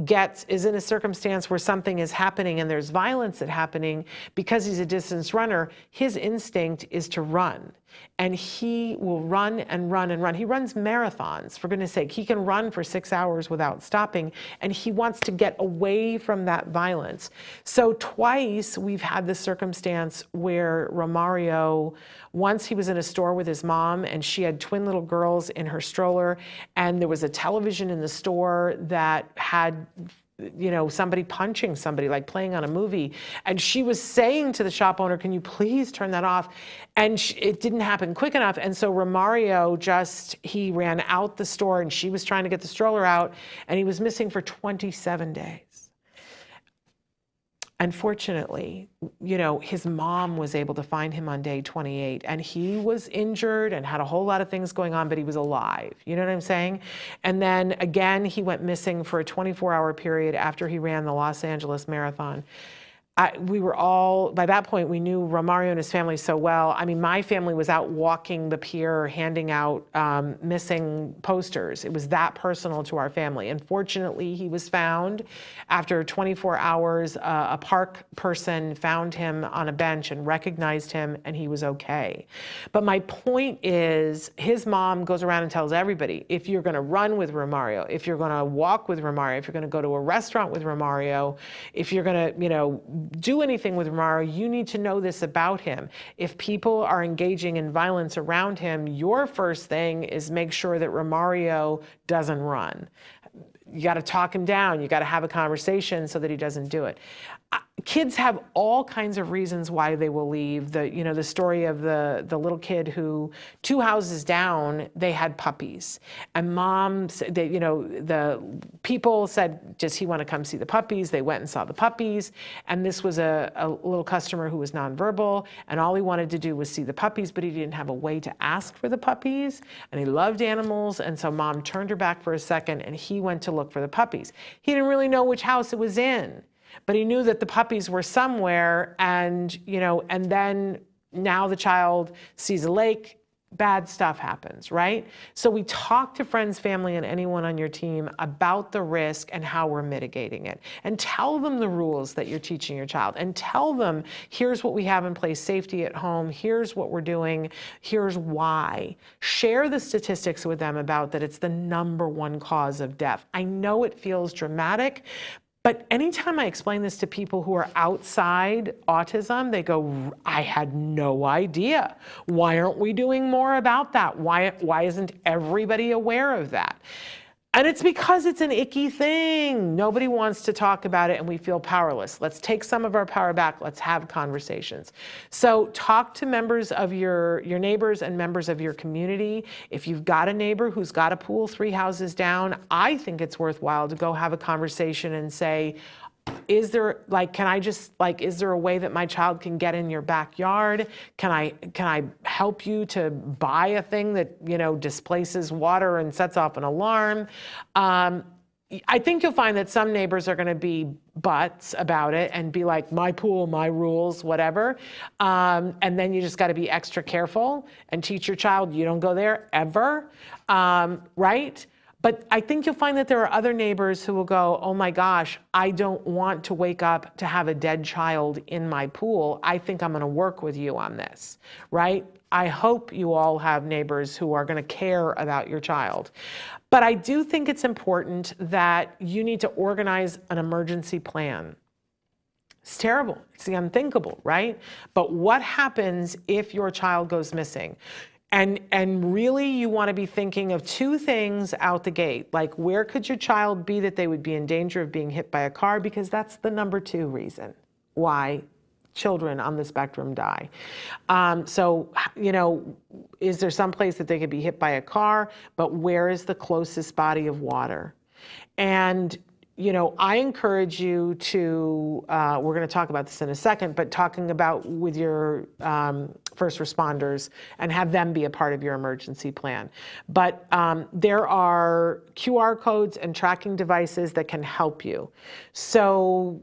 is in a circumstance where something is happening and there's violence happening, because he's a distance runner, his instinct is to run. And he will run and run and run. He runs marathons, for goodness sake. He can run for 6 hours without stopping, and he wants to get away from that violence. So twice we've had this circumstance where Romario, once he was in a store with his mom, and she had twin little girls in her stroller, and there was a television in the store that had, you know, somebody punching somebody, like playing on a movie. And she was saying to the shop owner, can you please turn that off? And it didn't happen quick enough. And so Romario he ran out the store, and she was trying to get the stroller out, and he was missing for 27 days. Unfortunately, you know, his mom was able to find him on day 28, and he was injured and had a whole lot of things going on, but he was alive. You know what I'm saying? And then again, he went missing for a 24-hour period after he ran the Los Angeles Marathon. We were all, by that point, we knew Romario and his family so well. I mean, my family was out walking the pier, handing out missing posters. It was that personal to our family. Unfortunately, he was found after 24 hours. A park person found him on a bench and recognized him, and he was okay. But my point is, his mom goes around and tells everybody, if you're going to run with Romario, if you're going to walk with Romario, if you're going to go to a restaurant with Romario, if you're going to, you know, do anything with Romario, you need to know this about him. If people are engaging in violence around him, your first thing is make sure that Romario doesn't run. You got to talk him down. You got to have a conversation so that he doesn't do it. Kids have all kinds of reasons why they will leave. The story of the little kid who 2 houses down, they had puppies, and mom, the people said, does he want to come see the puppies? They went and saw the puppies, and this was a little customer who was nonverbal, and all he wanted to do was see the puppies, but he didn't have a way to ask for the puppies, and he loved animals, and so mom turned her back for a second, and he went to look for the puppies. He didn't really know which house it was in, but he knew that the puppies were somewhere, and then now the child sees a lake, bad stuff happens, right? So we talk to friends, family, and anyone on your team about the risk and how we're mitigating it. And tell them the rules that you're teaching your child. And tell them, here's what we have in place, safety at home, here's what we're doing, here's why. Share the statistics with them about that it's the #1 cause of death. I know it feels dramatic, but anytime I explain this to people who are outside autism, they go, I had no idea. Why aren't we doing more about that? Why isn't everybody aware of that? And it's because it's an icky thing. Nobody wants to talk about it, and we feel powerless. Let's take some of our power back. Let's have conversations. So talk to members of your neighbors and members of your community. If you've got a neighbor who's got a pool 3 houses down, I think it's worthwhile to go have a conversation and say, is there a way that my child can get in your backyard? Can I help you to buy a thing that, displaces water and sets off an alarm? I think you'll find that some neighbors are going to be butts about it and be like, my pool, my rules, whatever. And then you just got to be extra careful and teach your child, you don't go there ever, right? But I think you'll find that there are other neighbors who will go, oh my gosh, I don't want to wake up to have a dead child in my pool. I think I'm going to work with you on this, right? I hope you all have neighbors who are going to care about your child. But I do think it's important that you need to organize an emergency plan. It's terrible. It's the unthinkable, right? But what happens if your child goes missing? And really you want to be thinking of two things out the gate. Like, where could your child be that they would be in danger of being hit by a car? Because that's the number 2 reason why children on the spectrum die. So, is there some place that they could be hit by a car? But where is the closest body of water? And I encourage you to, we're going to talk about this in a second, but talking about with your first responders and have them be a part of your emergency plan. But there are QR codes and tracking devices that can help you. So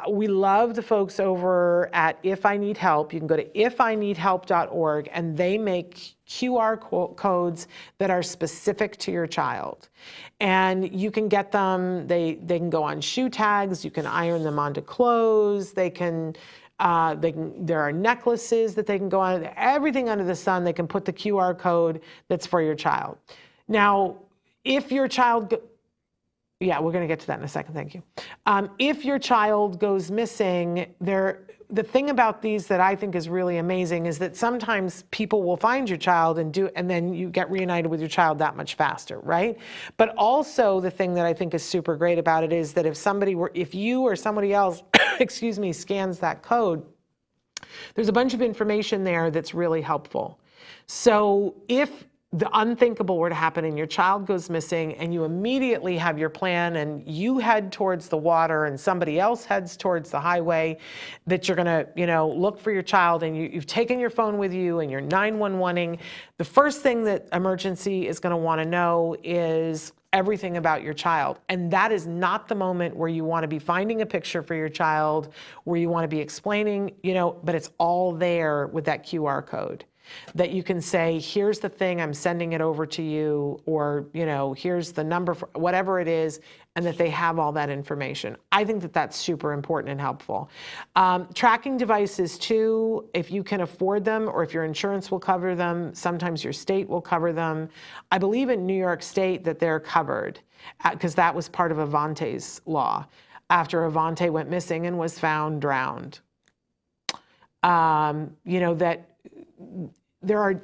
we love the folks over at If I Need Help. You can go to ifineedhelp.org, and they make QR codes that are specific to your child. And you can get them, they can go on shoe tags, you can iron them onto clothes, there are necklaces that they can go on, everything under the sun, they can put the QR code that's for your child. Now, if your child, yeah, we're going to get to that in a second, thank you. If your child goes missing, the thing about these that I think is really amazing is that sometimes people will find your child and then you get reunited with your child that much faster, right? But also the thing that I think is super great about it is that if you or somebody else, excuse me, scans that code, there's a bunch of information there that's really helpful. So if the unthinkable were to happen and your child goes missing and you immediately have your plan and you head towards the water and somebody else heads towards the highway, that you're going to, look for your child, and you've taken your phone with you and you're 911ing, the first thing that emergency is going to want to know is everything about your child. And that is not the moment where you want to be finding a picture for your child, where you want to be explaining, but it's all there with that QR code. That you can say, here's the thing, I'm sending it over to you, or, here's the number for whatever it is, and that they have all that information. I think that that's super important and helpful. Tracking devices too, if you can afford them, or if your insurance will cover them, sometimes your state will cover them. I believe in New York State that they're covered, because that was part of Avante's law, after Avante went missing and was found drowned. That there are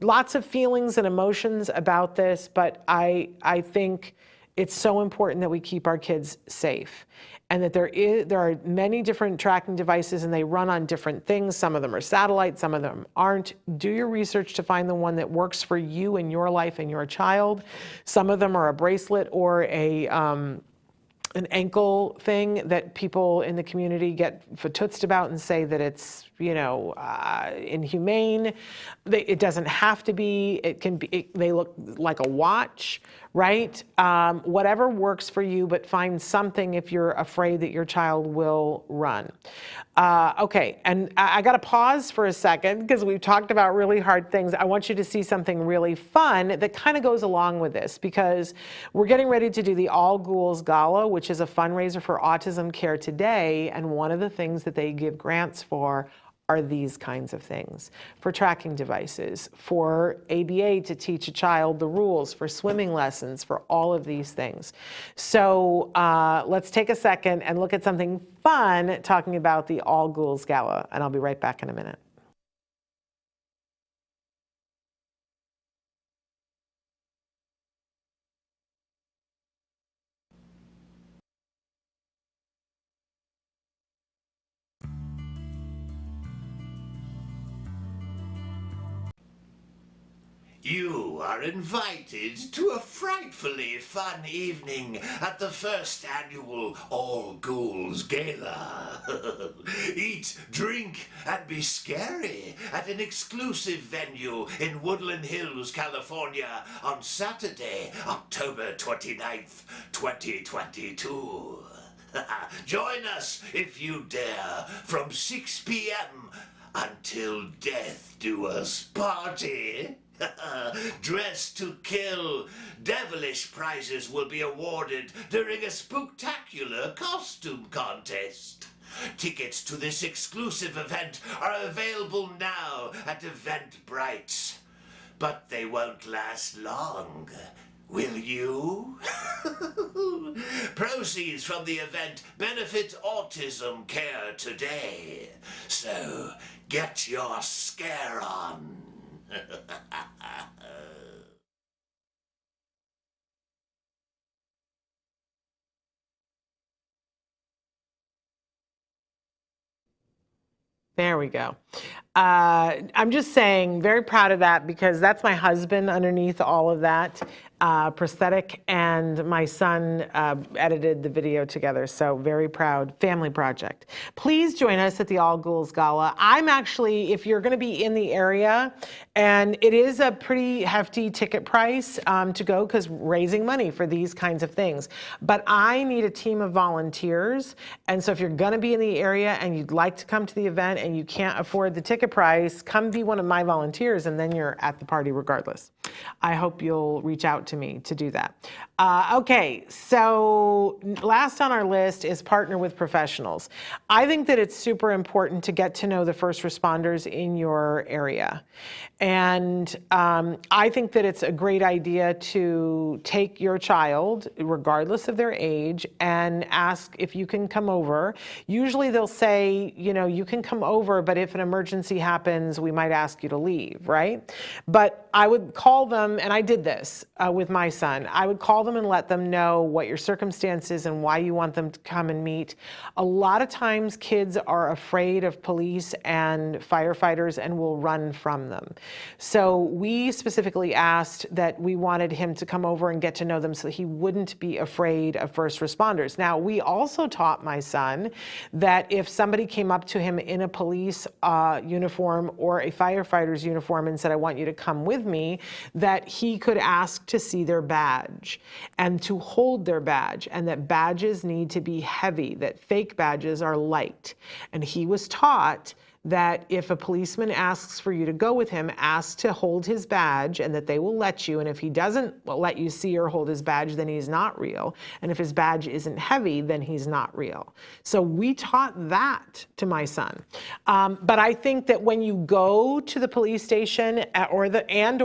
lots of feelings and emotions about this, but I think it's so important that we keep our kids safe, and that there are many different tracking devices, and they run on different things. Some of them are satellite, some of them aren't. Do your research to find the one that works for you and your life and your child. Some of them are a bracelet or an ankle thing that people in the community get fatutzed about and say that it's, inhumane. It doesn't have to be. It can be. They look like a watch, right? Whatever works for you, but find something if you're afraid that your child will run. Okay, and I got to pause for a second because we've talked about really hard things. I want you to see something really fun that kind of goes along with this, because we're getting ready to do the All Ghouls Gala, which is a fundraiser for Autism Care Today, and one of the things that they give grants for are these kinds of things, for tracking devices, for ABA to teach a child the rules, for swimming lessons, for all of these things. So let's take a second and look at something fun talking about the All Ghouls Gala, and I'll be right back in a minute. You are invited to a frightfully fun evening at the first annual All Ghouls Gala. Eat, drink, and be scary at an exclusive venue in Woodland Hills, California on Saturday, October 29th, 2022. Join us if you dare from 6 p.m. until death do us party. Dress to kill. Devilish prizes will be awarded during a spooktacular costume contest. Tickets to this exclusive event are available now at Eventbrite. But they won't last long. Will you? Proceeds from the event benefit autism care today. So get your scare on. There we go. I'm just saying, very proud of that because that's my husband underneath all of that prosthetic, and my son edited the video together. So very proud. Family project. Please join us at the All Ghouls Gala. I'm actually, if you're going to be in the area, and it is a pretty hefty ticket price to go because raising money for these kinds of things. But I need a team of volunteers. And so if you're going to be in the area and you'd like to come to the event and you can't afford the ticket price, come be one of my volunteers and then you're at the party regardless. I hope you'll reach out to me to do that. Okay, so last on our list is partner with professionals. I think that it's super important to get to know the first responders in your area. And I think that it's a great idea to take your child, regardless of their age, and ask if you can come over. Usually they'll say, you know, you can come over, but if an emergency happens, we might ask you to leave, right? But I would call them, and I did this with my son. I would call them and let them know what your circumstance is and why you want them to come and meet. A lot of times kids are afraid of police and firefighters and will run from them. So we specifically asked that we wanted him to come over and get to know them so that he wouldn't be afraid of first responders. Now, we also taught my son that if somebody came up to him in a police uniform or a firefighter's uniform and said, I want you to come with me, that he could ask to see their badge and to hold their badge, and that badges need to be heavy, that fake badges are light. And he was taught that if a policeman asks for you to go with him, ask to hold his badge and that they will let you. And if he doesn't let you see or hold his badge, then he's not real. And if his badge isn't heavy, then he's not real. So we taught that to my son. But I think that when you go to the police station and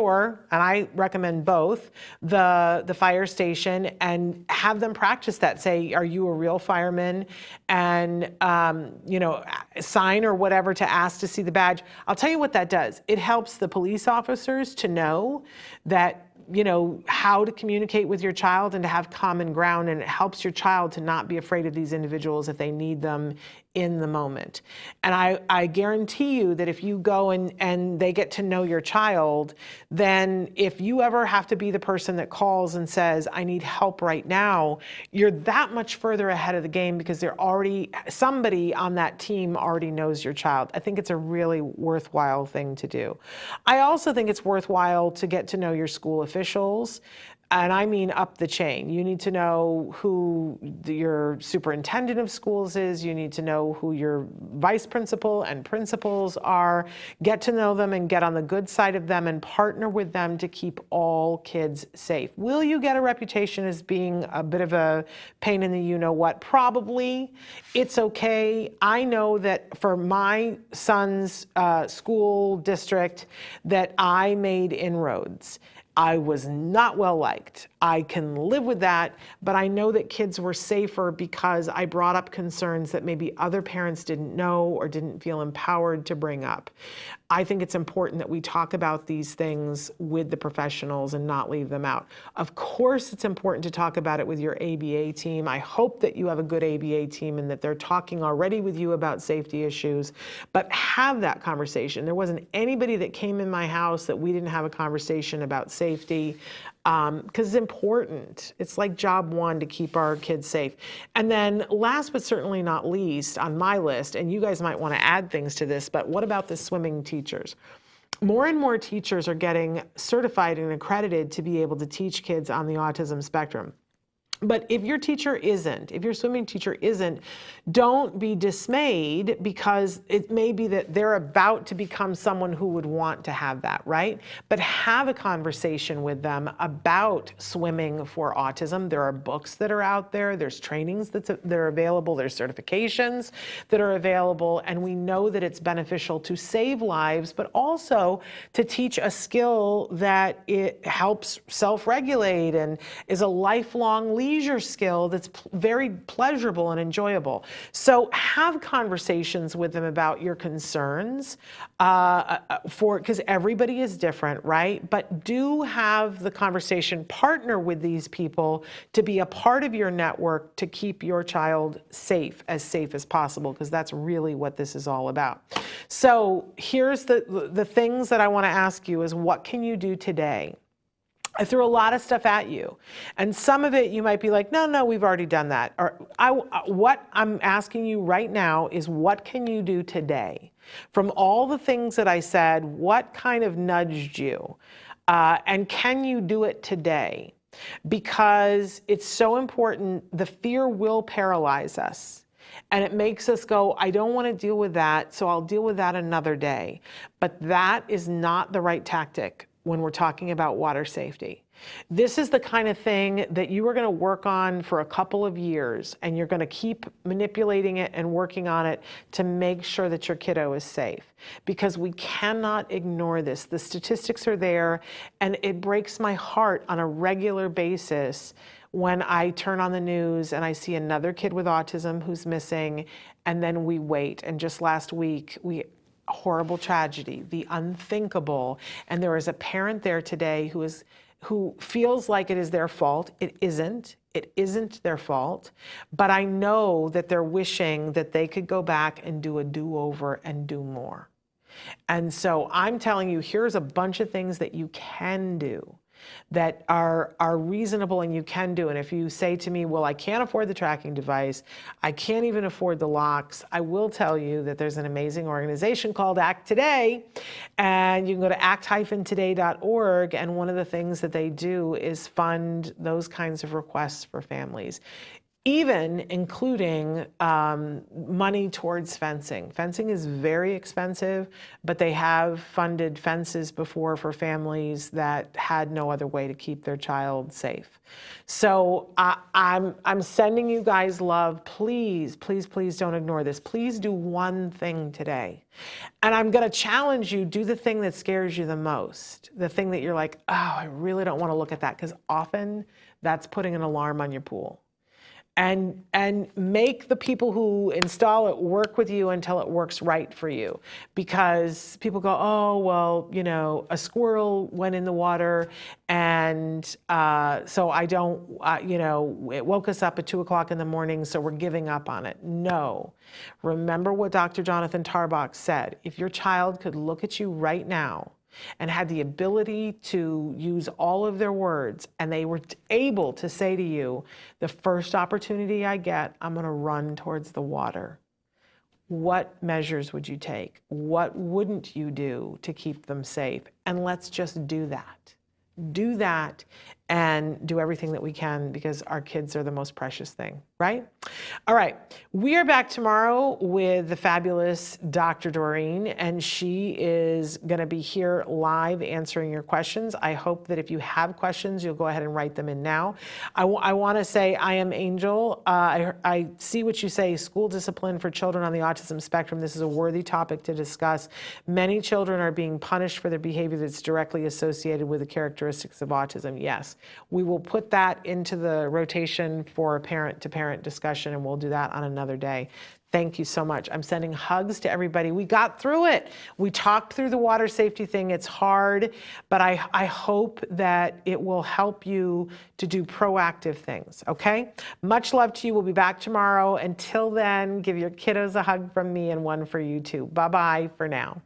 I recommend both, the fire station, and have them practice that. Say, are you a real fireman? And, sign or whatever to ask to see the badge. I'll tell you what that does. It helps the police officers to know that, how to communicate with your child and to have common ground, and it helps your child to not be afraid of these individuals if they need them in the moment. And I guarantee you that if you go and they get to know your child, then if you ever have to be the person that calls and says, I need help right now, you're that much further ahead of the game because somebody on that team already knows your child. I think it's a really worthwhile thing to do. I also think it's worthwhile to get to know your school officials. And I mean up the chain. You need to know who your superintendent of schools is. You need to know who your vice principal and principals are. Get to know them and get on the good side of them and partner with them to keep all kids safe. Will you get a reputation as being a bit of a pain in the you-know-what? Probably. It's okay. I know that for my son's school district that I made inroads. I was not well liked. I can live with that, but I know that kids were safer because I brought up concerns that maybe other parents didn't know or didn't feel empowered to bring up. I think it's important that we talk about these things with the professionals and not leave them out. Of course, it's important to talk about it with your ABA team. I hope that you have a good ABA team and that they're talking already with you about safety issues, but have that conversation. There wasn't anybody that came in my house that we didn't have a conversation about safety. Because it's important. It's like job one to keep our kids safe. And then last but certainly not least on my list, and you guys might want to add things to this, but what about the swimming teachers? More and more teachers are getting certified and accredited to be able to teach kids on the autism spectrum. But if your teacher isn't, if your swimming teacher isn't, don't be dismayed, because it may be that they're about to become someone who would want to have that, right? But have a conversation with them about swimming for autism. There are books that are out there, there's trainings that are available, there's certifications that are available, and we know that it's beneficial to save lives, but also to teach a skill that it helps self-regulate and is a lifelong leisure skill that's very pleasurable and enjoyable. So have conversations with them about your concerns, because everybody is different, right? But do have the conversation, partner with these people to be a part of your network to keep your child safe as possible, because that's really what this is all about. So here's the things that I want to ask you is, what can you do today? I threw a lot of stuff at you, and some of it you might be like, no, we've already done that. Or what I'm asking you right now is, what can you do today? From all the things that I said, what kind of nudged you? And can you do it today? Because it's so important. The fear will paralyze us. And it makes us go, I don't want to deal with that, so I'll deal with that another day. But that is not the right tactic when we're talking about water safety. This is the kind of thing that you are going to work on for a couple of years, and you're going to keep manipulating it and working on it to make sure that your kiddo is safe. Because we cannot ignore this. The statistics are there, and it breaks my heart on a regular basis when I turn on the news and I see another kid with autism who's missing, and then we wait. And just last week, horrible tragedy, the unthinkable. And there is a parent there today who feels like it is their fault. It isn't. It isn't their fault. But I know that they're wishing that they could go back and do a do-over and do more. And so I'm telling you, here's a bunch of things that you can do that are reasonable and you can do. And if you say to me, well, I can't afford the tracking device, I can't even afford the locks, I will tell you that there's an amazing organization called ACT Today, and you can go to act-today.org, and one of the things that they do is fund those kinds of requests for families, even including money towards fencing. Fencing is very expensive, but they have funded fences before for families that had no other way to keep their child safe. So I'm sending you guys love. Please, please, please don't ignore this. Please do one thing today. And I'm going to challenge you, do the thing that scares you the most, the thing that you're like, oh, I really don't want to look at that, because often that's putting an alarm on your pool. And make the people who install it work with you until it works right for you. Because people go, oh, well, you know, a squirrel went in the water, and so I don't, you know, it woke us up at 2 o'clock in the morning, so we're giving up on it. No. Remember what Dr. Jonathan Tarbox said. If your child could look at you right now and had the ability to use all of their words, and they were able to say to you, the first opportunity I get, I'm going to run towards the water. What measures would you take? What wouldn't you do to keep them safe? And let's just do that. Do that and do everything that we can, because our kids are the most precious thing, right? All right, we are back tomorrow with the fabulous Dr. Doreen, and she is going to be here live answering your questions. I hope that if you have questions, you'll go ahead and write them in now. I want to say, I am Angel. I see what you say, school discipline for children on the autism spectrum. This is a worthy topic to discuss. Many children are being punished for their behavior that's directly associated with the characteristics of autism. Yes, we will put that into the rotation for a parent-to-parent discussion, and we'll do that on another day. Thank you so much. I'm sending hugs to everybody. We got through it. We talked through the water safety thing. It's hard, but I hope that it will help you to do proactive things, okay? Much love to you. We'll be back tomorrow. Until then, give your kiddos a hug from me and one for you too. Bye-bye for now.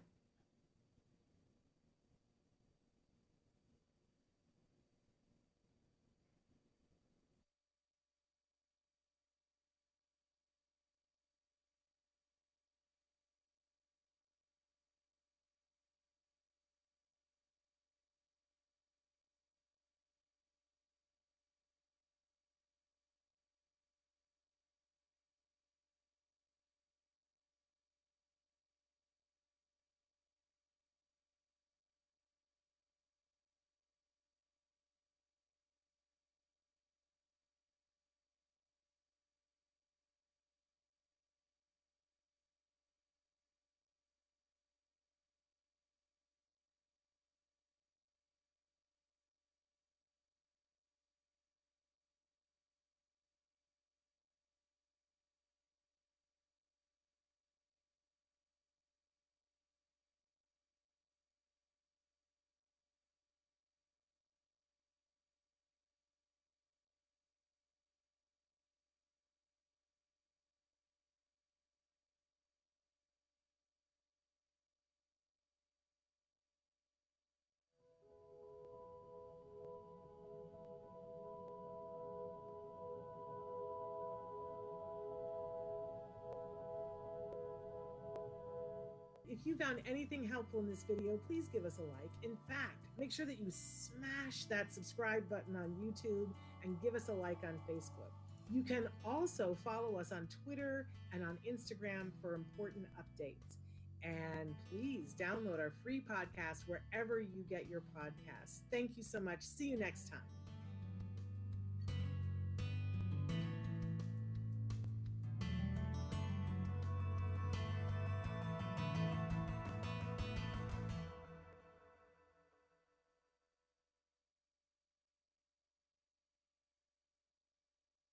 If you found anything helpful in this video, please give us a like. In fact, make sure that you smash that subscribe button on YouTube and give us a like on Facebook. You can also follow us on Twitter and on Instagram for important updates. And please download our free podcast wherever you get your podcasts. Thank you so much. See you next time.